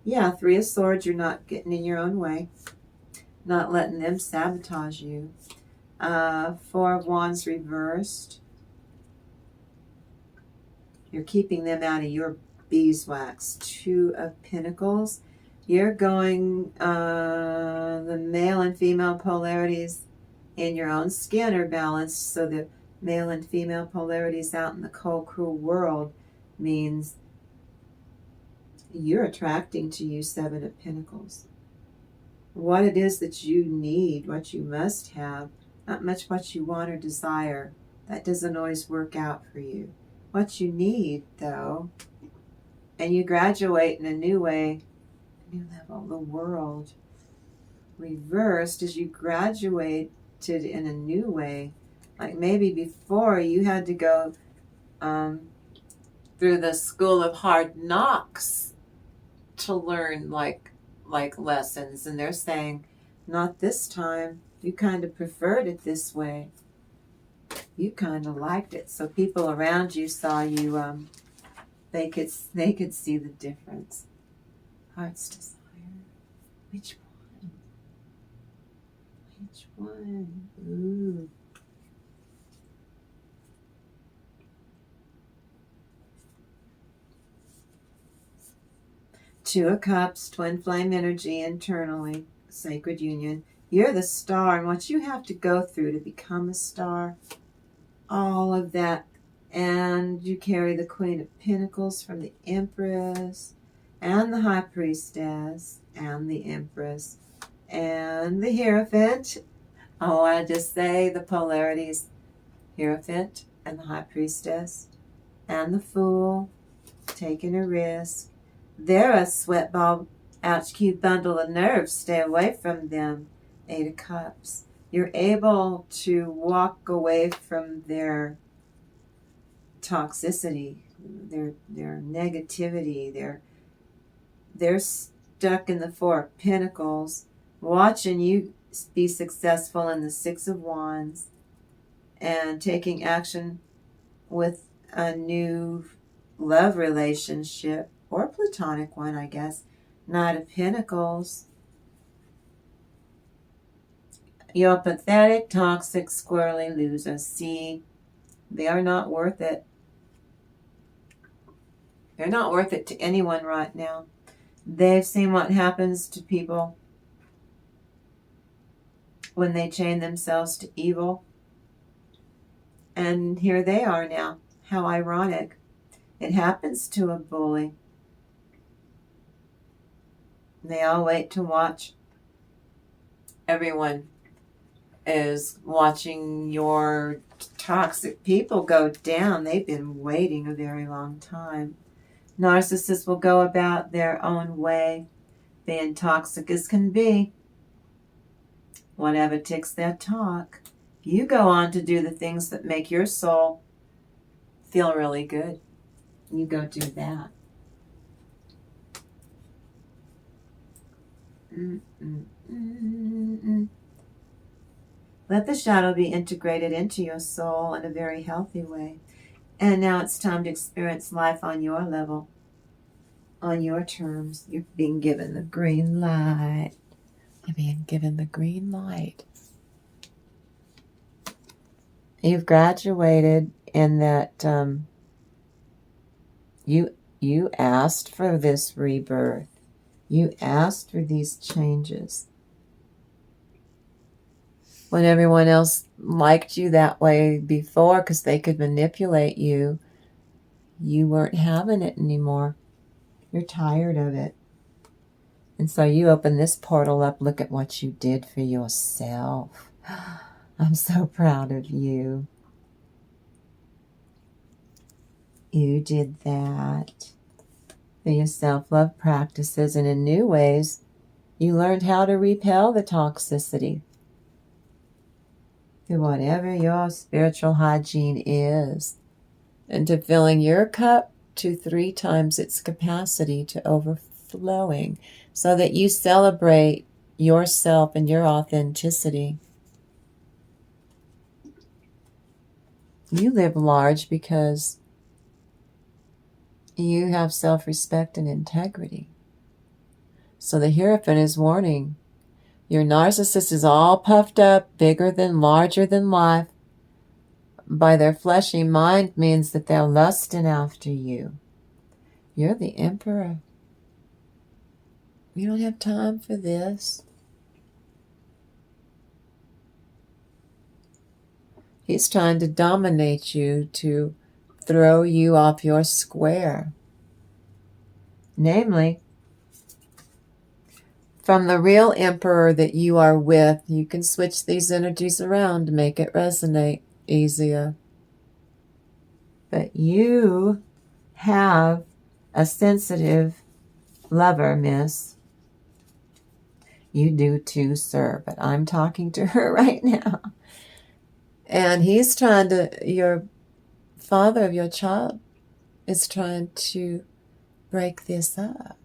Yeah, 3 of Swords, you're not getting in your own way. Not letting them sabotage you. 4 of Wands reversed. You're keeping them out of your beeswax. 2 of Pentacles. You're going, the male and female polarities in your own skin are balanced, so the male and female polarities out in the cold, cruel world means you're attracting to you 7 of Pentacles. What it is that you need, what you must have, not much what you want or desire. That doesn't always work out for you. What you need, though, and you graduate in a new way, a new level, the world. Reversed as you graduate in a new way. Like maybe before you had to go through the school of hard knocks to learn like lessons, and they're saying not this time. You kind of preferred it this way. You kind of liked it, so people around you saw you. They could see the difference. Heart's desire. Which one? Which one? Ooh. Two of Cups, twin flame energy internally, sacred union. You're the star, and what you have to go through to become a star, all of that. And you carry the Queen of Pentacles from the Empress, and the High Priestess, and the Empress, and the Hierophant. Oh, I just say the polarities. Hierophant and the High Priestess, and the Fool, taking a risk. They're a sweatball, ouch, cute bundle of nerves. Stay away from them. 8 of Cups. You're able to walk away from their toxicity, their negativity. They're stuck in the 4 of Pentacles, watching you be successful in the 6 of Wands, and taking action with a new love relationship, or platonic one, I guess. Knight of Pentacles. You're pathetic, toxic, squirrely loser. See, they are not worth it. They're not worth it to anyone right now. They've seen what happens to people when they chain themselves to evil. And here they are now. How ironic. It happens to a bully. They all wait to watch. Everyone is watching your toxic people go down. They've been waiting a very long time. Narcissists will go about their own way, being toxic as can be. Whatever ticks their talk. You go on to do the things that make your soul feel really good. You go do that. Let the shadow be integrated into your soul in a very healthy way. And now it's time to experience life on your level, on your terms. You're being given the green light. You're being given the green light. You've graduated in that you asked for this rebirth. You asked for these changes. When everyone else liked you that way before because they could manipulate you, you weren't having it anymore. You're tired of it. And so you open this portal up. Look at what you did for yourself. I'm so proud of you. You did that for your self-love practices, and in new ways, you learned how to repel the toxicity through whatever your spiritual hygiene is, into filling your cup to 3 times its capacity to overflowing, so that you celebrate yourself and your authenticity. You live large because you have self-respect and integrity. So the Hierophant is warning. Your narcissist is all puffed up, bigger than, larger than life. By their fleshy mind means that they're lusting after you. You're the Emperor. You don't have time for this. He's trying to dominate you, to throw you off your square. Namely, from the real Emperor that you are with, you can switch these energies around to make it resonate easier. But you have a sensitive lover, miss. You do too, sir, but I'm talking to her right now. And he's trying to, your father of your child is trying to break this up.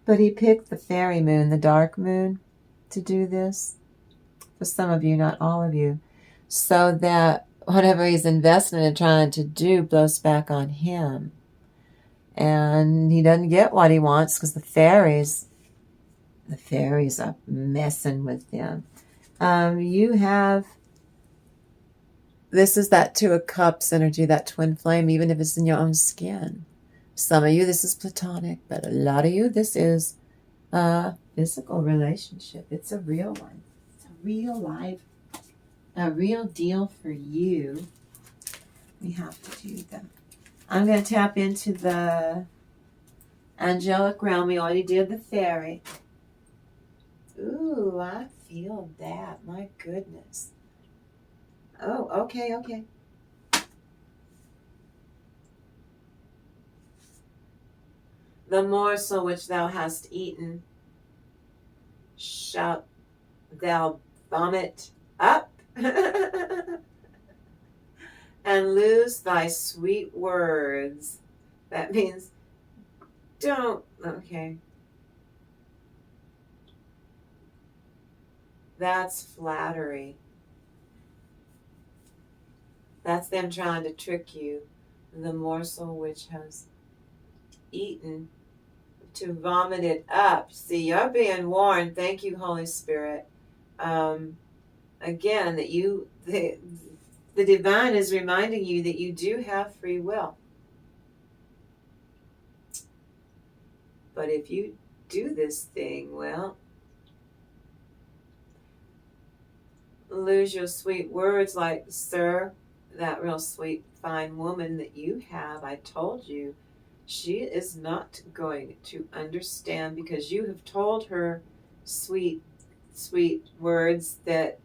But he picked the fairy moon, the dark moon, to do this. For some of you, not all of you. So that whatever he's investing in trying to do blows back on him. And he doesn't get what he wants because the fairies are messing with him. You have, this is that 2 of Cups energy, that twin flame, even if it's in your own skin. Some of you, this is platonic, but a lot of you, this is Physical relationship. It's a real one. It's a real life, a real deal for you. We have to do that. I'm going to tap into the angelic realm. We already did the fairy. Ooh, I feel that. My goodness. Oh, okay, okay. The morsel which thou hast eaten shalt thou vomit up and lose thy sweet words. That means don't, okay. That's flattery. That's them trying to trick you. The morsel which has eaten, to vomit it up. See, you're being warned. Thank you, Holy Spirit. Again, that the divine is reminding you that you do have free will. But if you do this thing, well, lose your sweet words like, sir, that real sweet, fine woman that you have, I told you, she is not going to understand because you have told her sweet, sweet words that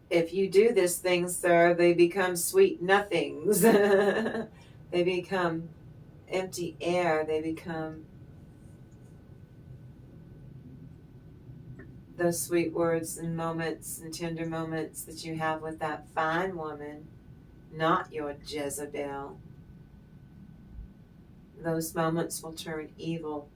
if you do this thing, sir, they become sweet nothings. They become empty air. They become those sweet words and moments and tender moments that you have with that fine woman, not your Jezebel. Those moments will turn evil.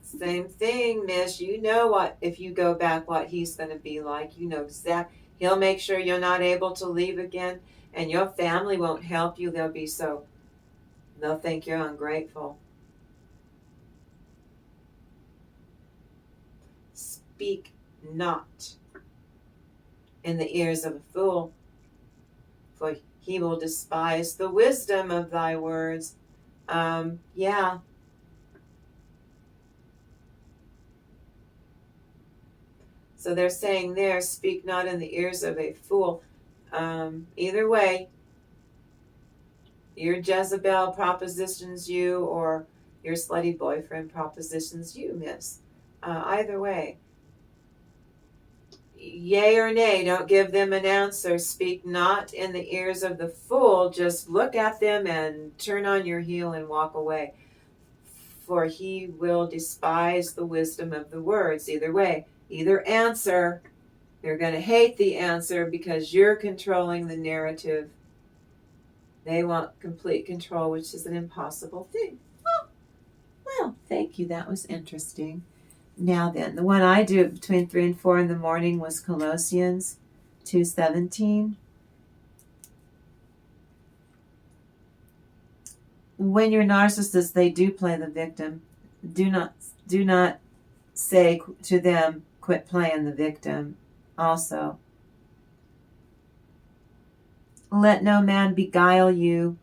Same thing, miss. You know what, if you go back, what he's going to be like. You know exactly. He'll make sure you're not able to leave again, and your family won't help you. They'll think you're ungrateful. Speak not in the ears of a fool, for he will despise the wisdom of thy words. Yeah. So they're saying there, speak not in the ears of a fool. Either way, your Jezebel propositions you or your slutty boyfriend propositions you, miss. Either way. Yea or nay, don't give them an answer. Speak not in the ears of the fool. Just look at them and turn on your heel and walk away. For he will despise the wisdom of the words. Either way, either answer. They're going to hate the answer because you're controlling the narrative. They want complete control, which is an impossible thing. Oh, well, thank you. That was interesting. Now then, the one I do between 3 and 4 in the morning was Colossians 2:17. When you're narcissists, they do play the victim. Do not say to them, quit playing the victim. Also, let no man beguile you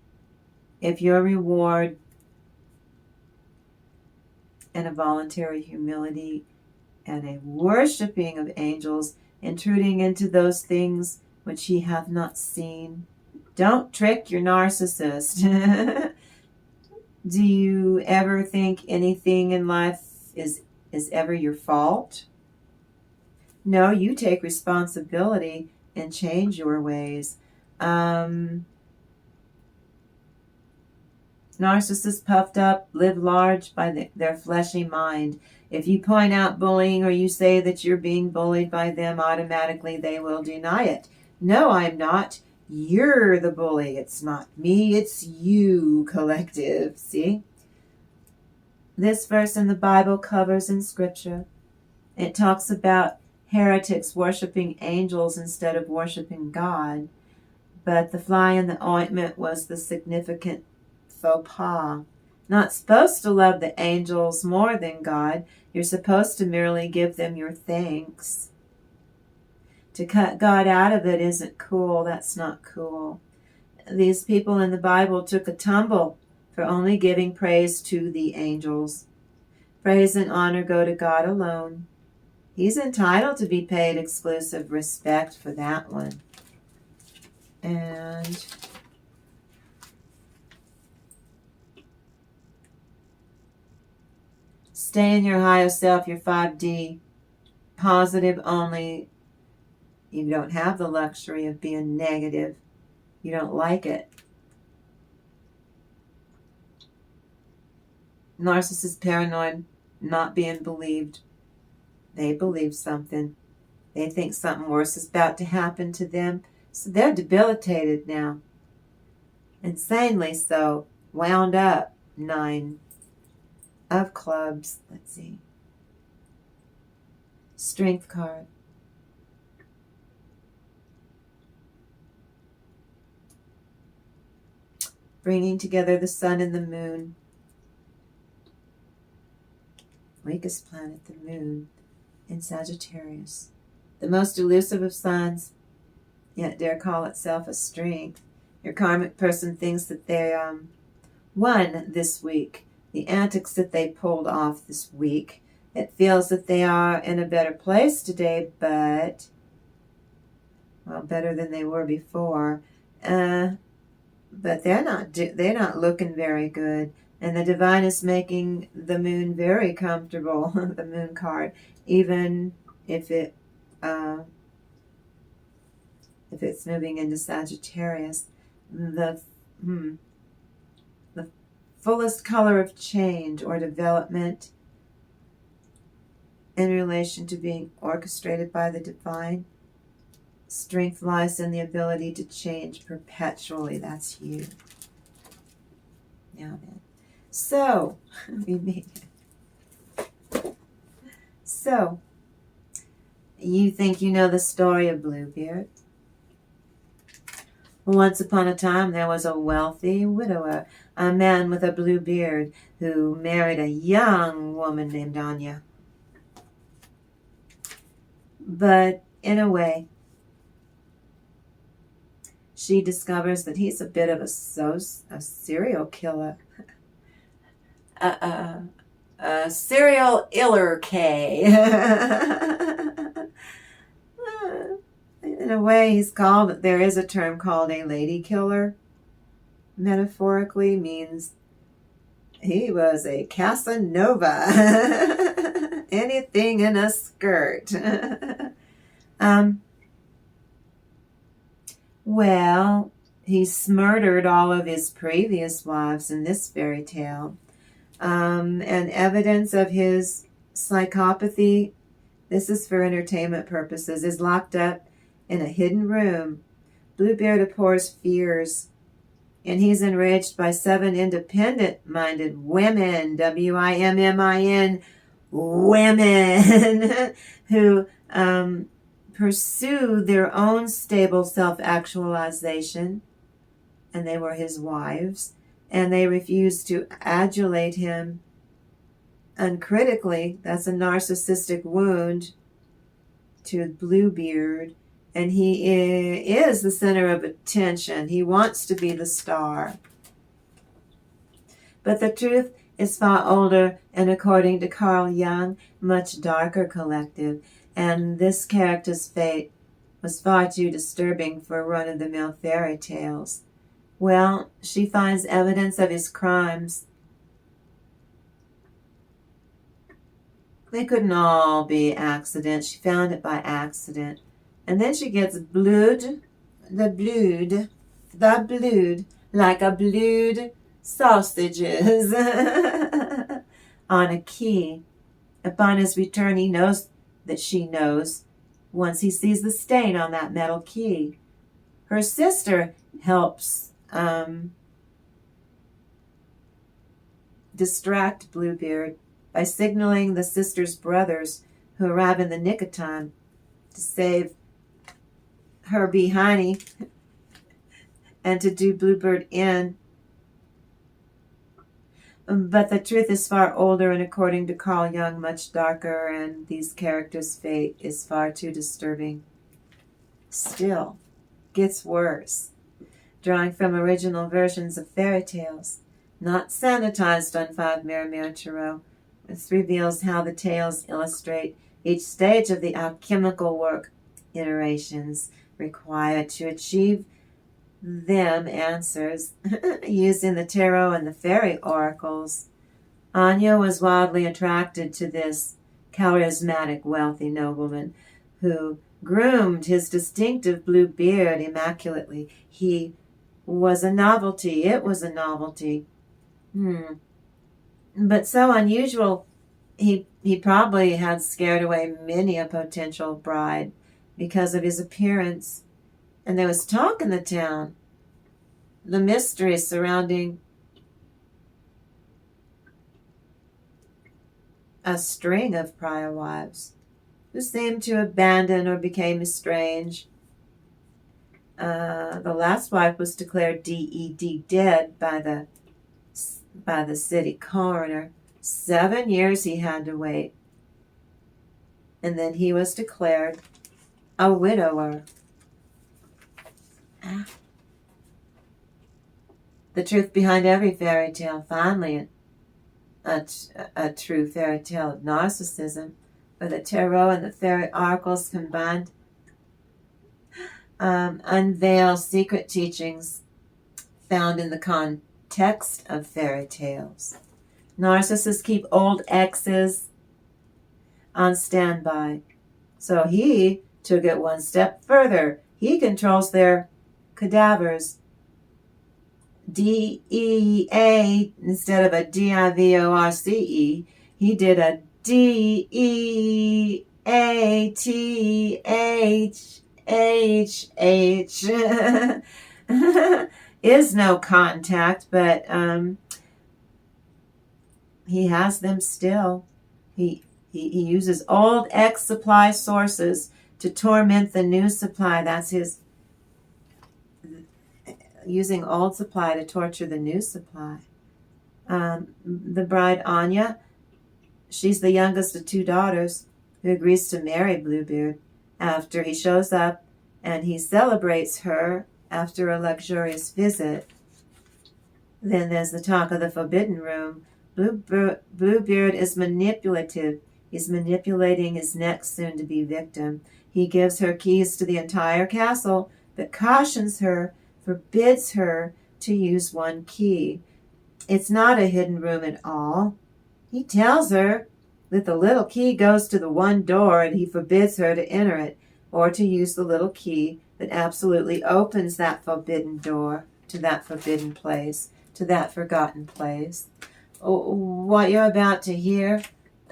if your reward and a voluntary humility and a worshiping of angels, intruding into those things which he hath not seen. Don't trick your narcissist. Do you ever think anything in life is ever your fault? No, you take responsibility and change your ways. Narcissists puffed up live large by their fleshy mind. If you point out bullying or you say that you're being bullied by them, automatically they will deny it. No, I'm not. You're the bully. It's not me. It's you, collective. See? This verse in the Bible covers in Scripture. It talks about heretics worshiping angels instead of worshiping God. But the fly in the ointment was the significant faux pas. Not supposed to love the angels more than God. You're supposed to merely give them your thanks. To cut God out of it isn't cool. That's not cool. These people in the Bible took a tumble for only giving praise to the angels. Praise and honor go to God alone. He's entitled to be paid exclusive respect for that one. And stay in your higher self, your 5D. Positive only. You don't have the luxury of being negative. You don't like it. Narcissist, paranoid, not being believed. They believe something. They think something worse is about to happen to them. So they're debilitated now. Insanely so. Wound up. 9 of clubs. Let's see. Strength card. Bringing together the sun and the moon. Weakest planet, the moon, in Sagittarius. The most elusive of signs, yet dare call itself a strength. Your karmic person thinks that they won this week. The antics that they pulled off this week. It feels that they are in a better place today, but, well, better than they were before. But they're not looking very good. And the divine is making the moon very comfortable, the moon card, even if it's moving into Sagittarius. The fullest color of change or development in relation to being orchestrated by the divine. Strength lies in the ability to change perpetually. That's you. Now then. So, you think you know the story of Bluebeard? Once upon a time, there was a wealthy widower, a man with a blue beard, who married a young woman named Anya. But in a way, she discovers that he's a bit of a serial killer. A serial iller K. In a way, he's called, there is a term called a lady killer. Metaphorically means he was a Casanova. Anything in a skirt. Well, he's murdered all of his previous wives in this fairy tale. And evidence of his psychopathy, this is for entertainment purposes, is locked up in a hidden room. Bluebeard abhors fears, and he's enraged by 7 independent-minded women, W-I-M-M-I-N, women, who pursue their own stable self-actualization, and they were his wives, and they refuse to adulate him uncritically. That's a narcissistic wound to Bluebeard, and he is the center of attention. He wants to be the star. But the truth is far older and, according to Carl Jung, much darker collective, and this character's fate was far too disturbing for run-of-the-mill fairy tales. Well, she finds evidence of his crimes. They couldn't all be accidents. She found it by accident. And then she gets blood, like a blood sausages on a key. Upon his return, he knows that she knows once he sees the stain on that metal key. Her sister helps distract Bluebeard by signaling the sister's brothers, who arrive in the nick of time to save her behiney and to do Bluebeard in. But the truth is far older and, according to Carl Jung, much darker, and these characters' fate is far too disturbing. Still, gets worse. Drawing from original versions of fairy tales, not sanitized on 5mm Tarot. This reveals how the tales illustrate each stage of the alchemical work iterations required to achieve them answers using the tarot and the fairy oracles. Anya was wildly attracted to this charismatic, wealthy nobleman who groomed his distinctive blue beard immaculately. He was a novelty. It was a novelty. But so unusual, he probably had scared away many a potential bride because of his appearance. And there was talk in the town, the mystery surrounding a string of prior wives who seemed to abandon or became estranged. The last wife was declared dead by the city coroner. 7 years he had to wait. And then he was declared a widower. The truth behind every fairy tale, finally a true fairy tale of narcissism, where the tarot and the fairy oracles combined unveil secret teachings found in the context of fairy tales. Narcissists keep old exes on standby. So he took it one step further. He controls their cadavers. DEA instead of a DIVORCE. He did a DEATHHH. Is no contact, but he has them still. He uses old ex supply sources to torment the new supply. That's his using old supply to torture the new supply. The bride Anya, she's the youngest of 2 daughters who agrees to marry Bluebeard after he shows up, and he celebrates her after a luxurious visit. Then there's the talk of the Forbidden Room. Bluebeard is manipulative. He's manipulating his next soon-to-be victim. He gives her keys to the entire castle, but cautions her, forbids her to use one key. It's not a hidden room at all. He tells her that the little key goes to the one door, and he forbids her to enter it or to use the little key that absolutely opens that forbidden door to that forbidden place, to that forgotten place. What you're about to hear,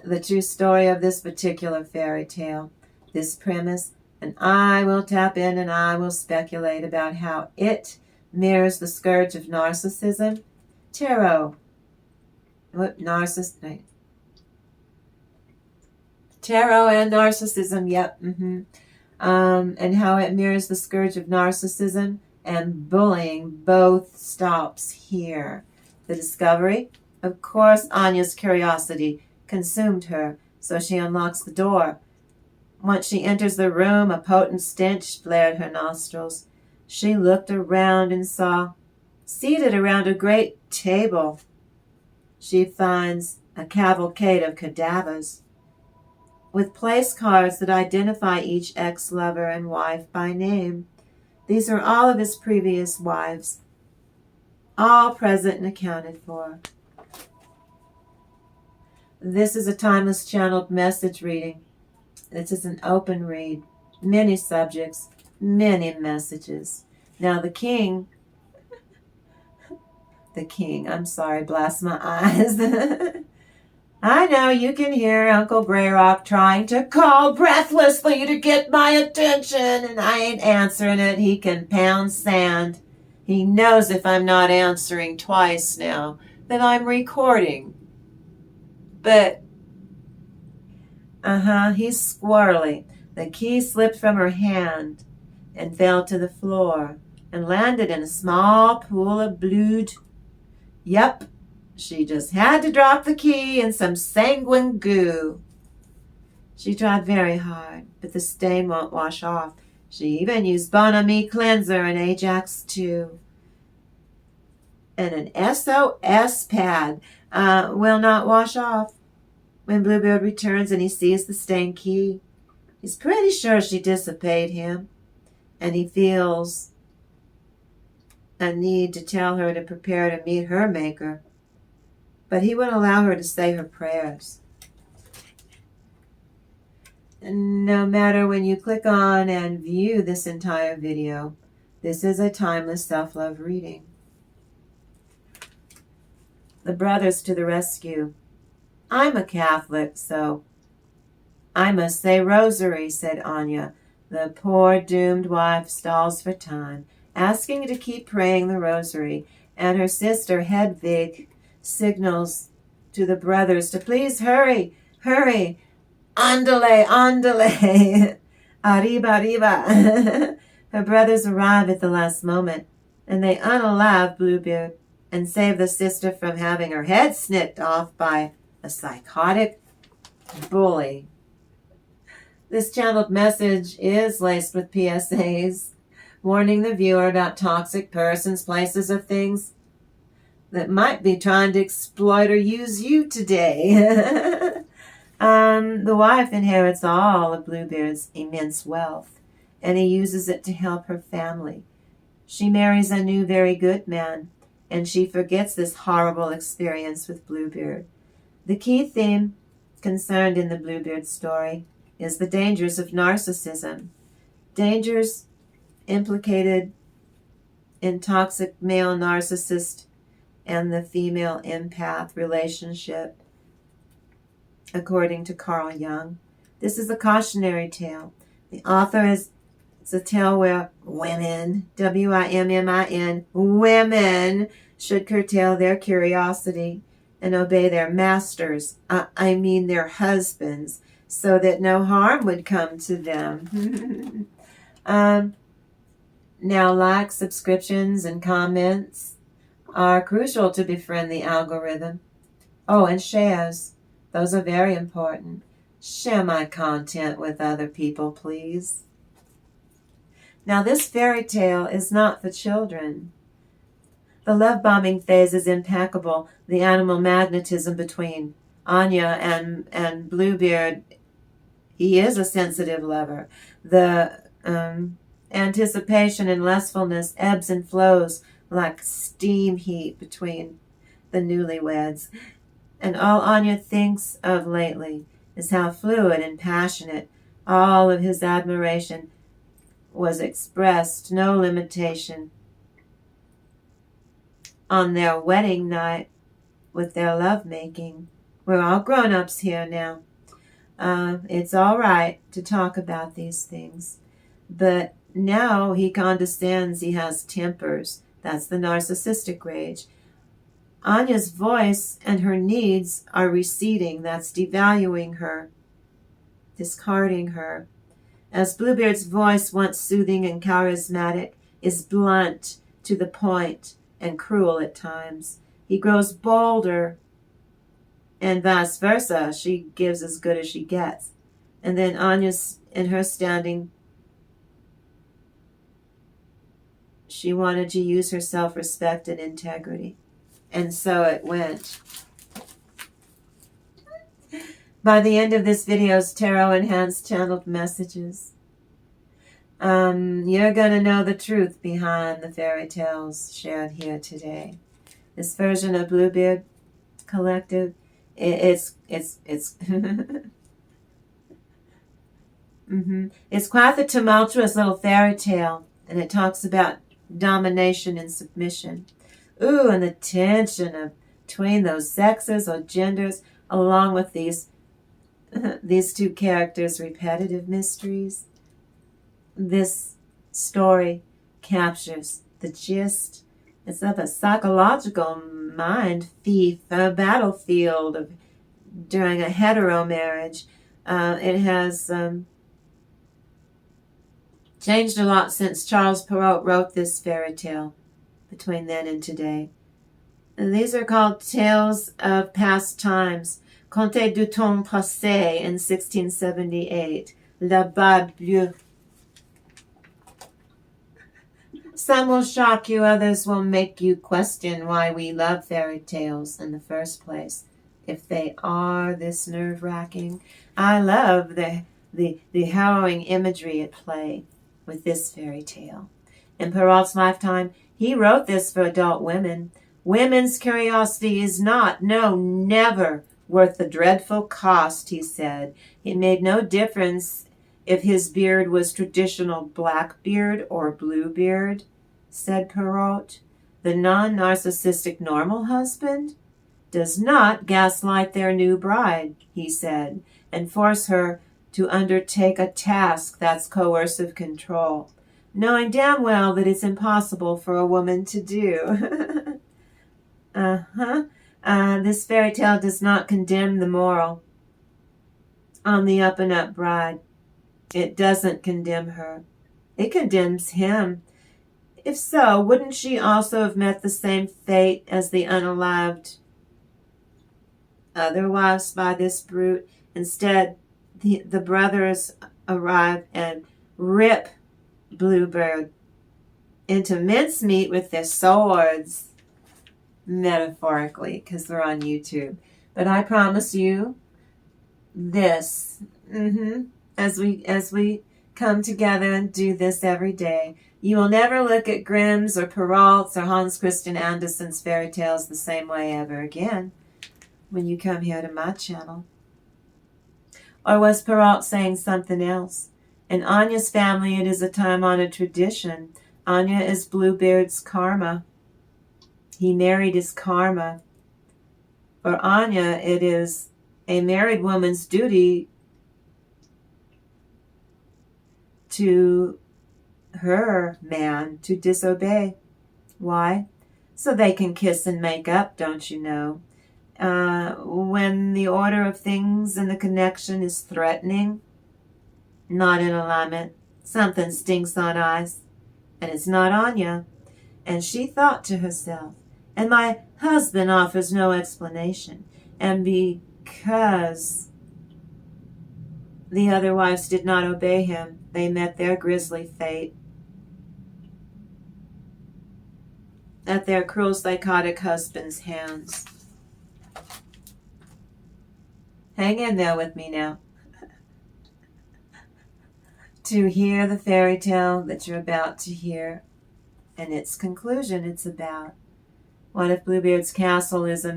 the true story of this particular fairy tale, this premise, and I will tap in and I will speculate about how it mirrors the scourge of narcissism. Tarot. Tarot and narcissism, yep. And how it mirrors the scourge of narcissism and bullying. Both stops here. The discovery, of course, Anya's curiosity consumed her, so she unlocks the door. Once she enters the room, a potent stench flared her nostrils. She looked around and saw, seated around a great table, she finds a cavalcade of cadavers with place cards that identify each ex-lover and wife by name. These are all of his previous wives, all present and accounted for. This is a timeless channeled message reading. This is an open read. Many subjects, many messages. Now the king, I'm sorry, blast my eyes. I know you can hear Uncle Grayrock trying to call breathlessly to get my attention, and I ain't answering it. He can pound sand. He knows if I'm not answering twice now that I'm recording. But, he's squirrely. The key slipped from her hand and fell to the floor and landed in a small pool of blood. Yep, she just had to drop the key in some sanguine goo. She tried very hard, but the stain won't wash off. She even used Bon Ami cleanser and Ajax too. and an SOS pad will not wash off. When Bluebeard returns and he sees the stained key, he's pretty sure she disobeyed him, and he feels a need to tell her to prepare to meet her maker. But he would allow her to say her prayers. And no matter when you click on and view this entire video, this is a timeless self-love reading. The brothers to the rescue. I'm a Catholic, so I must say rosary, said Anya. The poor doomed wife stalls for time, asking to keep praying the rosary, and her sister Hedvig signals to the brothers to please hurry, hurry, andale, andale, arriba, arriba. Her brothers arrive at the last moment, and they unalive Bluebeard and save the sister from having her head snipped off by a psychotic bully. This channeled message is laced with PSAs, warning the viewer about toxic persons, places, or things that might be trying to exploit or use you today. The wife inherits all of Bluebeard's immense wealth, and he uses it to help her family. She marries a new very good man, and she forgets this horrible experience with Bluebeard. The key theme concerned in the Bluebeard story is the dangers of narcissism, dangers implicated in toxic male narcissist and the female empath relationship, according to Carl Jung. This is a cautionary tale. The author it's a tale where women, W-I-M-M-I-N, women should curtail their curiosity and obey their masters, I mean their husbands, so that no harm would come to them. Now, likes, subscriptions, and comments are crucial to befriend the algorithm. Oh, and shares. Those are very important. Share my content with other people, please. Now, this fairy tale is not for children. The love-bombing phase is impeccable. The animal magnetism between Anya and Bluebeard, he is a sensitive lover. The anticipation and lustfulness ebbs and flows like steam heat between the newlyweds. And all Anya thinks of lately is how fluid and passionate all of his admiration was expressed, no limitation, on their wedding night with their lovemaking. We're all grown-ups here now. It's all right to talk about these things. But now he condescends, he has tempers. That's the narcissistic rage. Anya's voice and her needs are receding. That's devaluing her, discarding her. As Bluebeard's voice, once soothing and charismatic, is blunt, to the point, and cruel at times. He grows bolder, and vice versa. She gives as good as she gets. And then Anya's in her standing, she wanted to use her self-respect and integrity. And so it went. By the end of this video's tarot enhanced channeled messages, you're going to know the truth behind the fairy tales shared here today. This version of Bluebeard Collective, it's it's quite the tumultuous little fairy tale, and it talks about domination and submission. Ooh, and the tension between those sexes or genders, along with these two characters' repetitive mysteries. This story captures the gist. It's of a psychological mind thief, a battlefield during a hetero marriage. It has changed a lot since Charles Perrault wrote this fairy tale between then and today. And these are called Tales of Past Times, Contes du Temps Passé in 1678, La Barbe Bleue. Some will shock you, others will make you question why we love fairy tales in the first place, if they are this nerve-wracking. I love the harrowing imagery at play with this fairy tale. In Perrault's lifetime, he wrote this for adult women. Women's curiosity is not, no, never, worth the dreadful cost, he said. It made no difference if his beard was traditional black beard or blue beard, said Perrault. The non-narcissistic normal husband does not gaslight their new bride, he said, and force her to undertake a task that's coercive control, knowing damn well that it's impossible for a woman to do. This fairy tale does not condemn the moral on the up-and-up bride. It doesn't condemn her. It condemns him. If so, wouldn't she also have met the same fate as the unalived other wives by this brute? Instead, the brothers arrive and rip Bluebeard into mincemeat with their swords, metaphorically, because they're on YouTube. But I promise you this, as we come together and do this every day, you will never look at Grimm's or Perrault's or Hans Christian Andersen's fairy tales the same way ever again when you come here to my channel. Or was Perrault saying something else? In Anya's family, it is a time-honored tradition. Anya is Bluebeard's karma. He married his karma. For Anya, it is a married woman's duty to her man to disobey. Why? So they can kiss and make up, don't you know? When the order of things and the connection is threatening, not in alignment, something stinks on eyes, and it's not Anya. And she thought to herself, and my husband offers no explanation. And because the other wives did not obey him, they met their grisly fate at their cruel psychotic husband's hands. Hang in there with me now to hear the fairy tale that you're about to hear and its conclusion. It's about what if Bluebeard's castle is a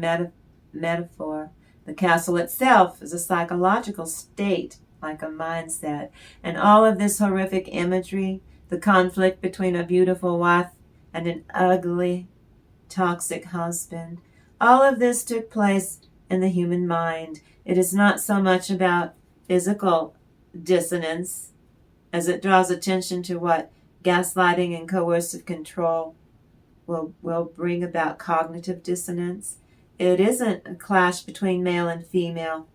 metaphor. The castle itself is a psychological state, like a mindset. And all of this horrific imagery, the conflict between a beautiful wife and an ugly, toxic husband, all of this took place in the human mind. It is not so much about physical dissonance as it draws attention to what gaslighting and coercive control will bring about cognitive dissonance. It isn't a clash between male and female,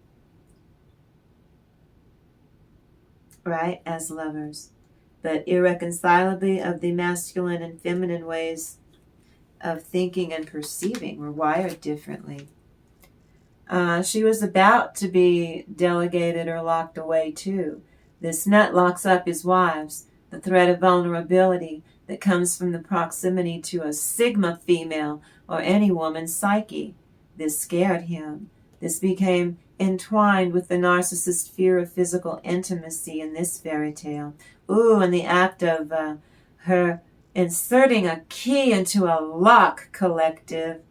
right, as lovers, but irreconcilably of the masculine and feminine ways of thinking and perceiving. We're wired differently. She was about to be delegated or locked away too. This nut locks up his wives. The threat of vulnerability that comes from the proximity to a sigma female or any woman's psyche. This scared him. This became entwined with the narcissist's fear of physical intimacy in this fairy tale. Ooh, and the act of her inserting a key into a lock collective.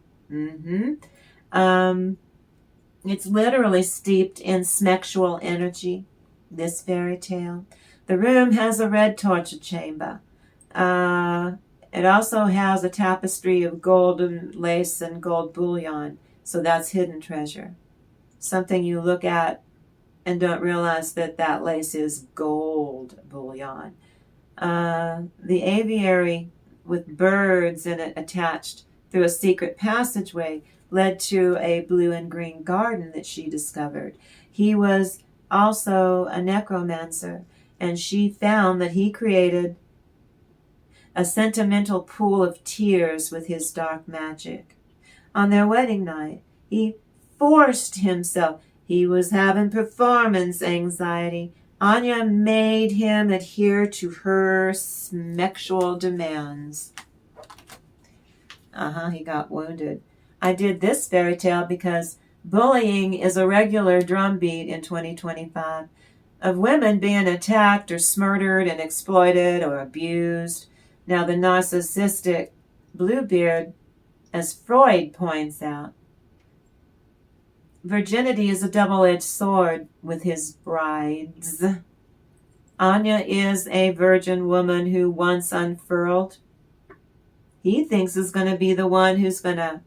It's literally steeped in sexual energy, this fairy tale. The room has a red torture chamber. It also has a tapestry of golden lace and gold bullion, so that's hidden treasure. Something you look at and don't realize that that lace is gold bullion. The aviary with birds in it attached through a secret passageway led to a blue and green garden that she discovered. He was also a necromancer, and she found that he created a sentimental pool of tears with his dark magic. On their wedding night, he forced himself. He was having performance anxiety. Anya made him adhere to her sexual demands. He got wounded. I did this fairy tale because bullying is a regular drumbeat in 2025 of women being attacked or smurdered and exploited or abused. Now, the narcissistic Bluebeard, as Freud points out, virginity is a double-edged sword with his brides. Anya is a virgin woman who once unfurled. He thinks is going to be the one who's that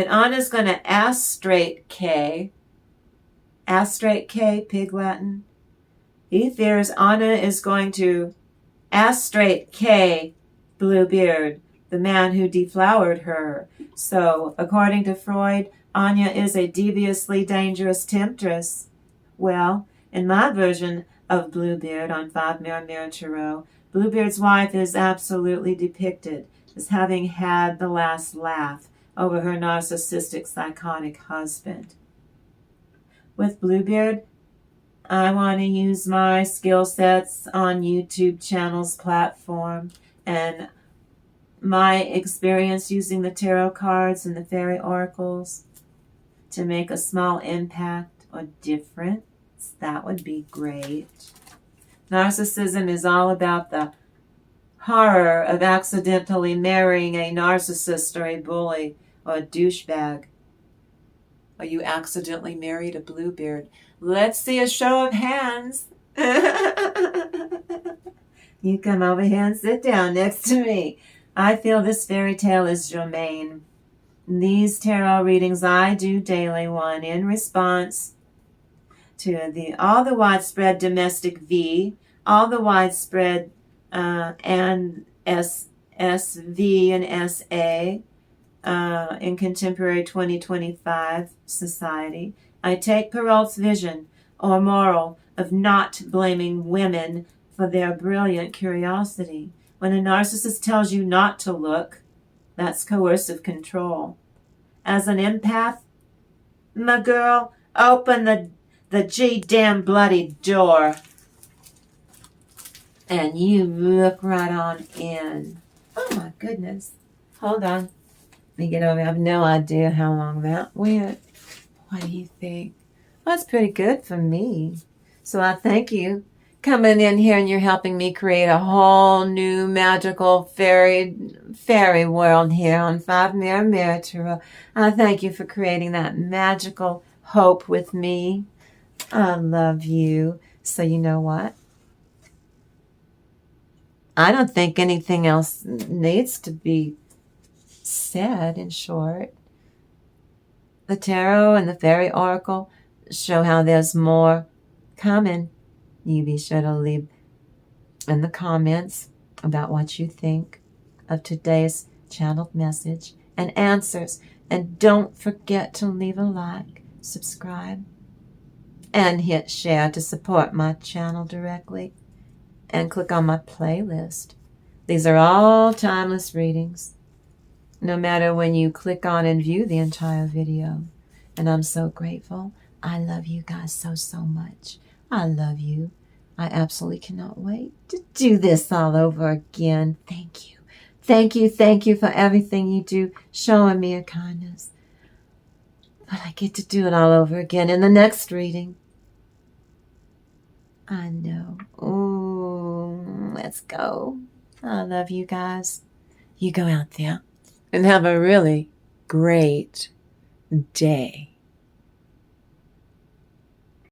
Anna's going to astrate K, pig Latin. He fears Anna is going to astrate K, Bluebeard, the man who deflowered her. So, according to Freud, Anya is a deviously dangerous temptress. Well, in my version of Bluebeard on 5 Mirror Tarot, Bluebeard's wife is absolutely depicted as having had the last laugh over her narcissistic, psychotic husband. With Bluebeard, I want to use my skill sets on YouTube channel's platform and my experience using the tarot cards and the fairy oracles to make a small impact or difference. That would be great. Narcissism is all about the horror of accidentally marrying a narcissist or a bully or a douchebag. Or you accidentally married a Bluebeard. Let's see a show of hands. You come over here and sit down next to me. I feel this fairy tale is germane. These tarot readings I do daily, one in response to all the widespread domestic V, all the widespread and SV and SA in contemporary 2025 society. I take Perrault's vision or moral of not blaming women for their brilliant curiosity. When a narcissist tells you not to look, that's coercive control. As an empath, my girl, open the G-damn bloody door and you look right on in. Oh my goodness. Hold on. Let me get over. I have no idea how long that went. What do you think? Well, that's pretty good for me. So I thank you coming in here and you're helping me create a whole new magical fairy world here on 5 Mirror Tarot. I thank you for creating that magical hope with me. I love you. So you know what? I don't think anything else needs to be said. In short, the tarot and the fairy oracle show how there's more coming. You be sure to leave in the comments about what you think of today's channeled message and answers. And don't forget to leave a like, subscribe, and hit share to support my channel directly. And click on my playlist. These are all timeless readings, no matter when you click on and view the entire video. And I'm so grateful. I love you guys so, so much. I love you. I absolutely cannot wait to do this all over again. Thank you. Thank you. Thank you for everything you do, showing me a kindness. But I get to do it all over again in the next reading. I know. Ooh, let's go. I love you guys. You go out there and have a really great day.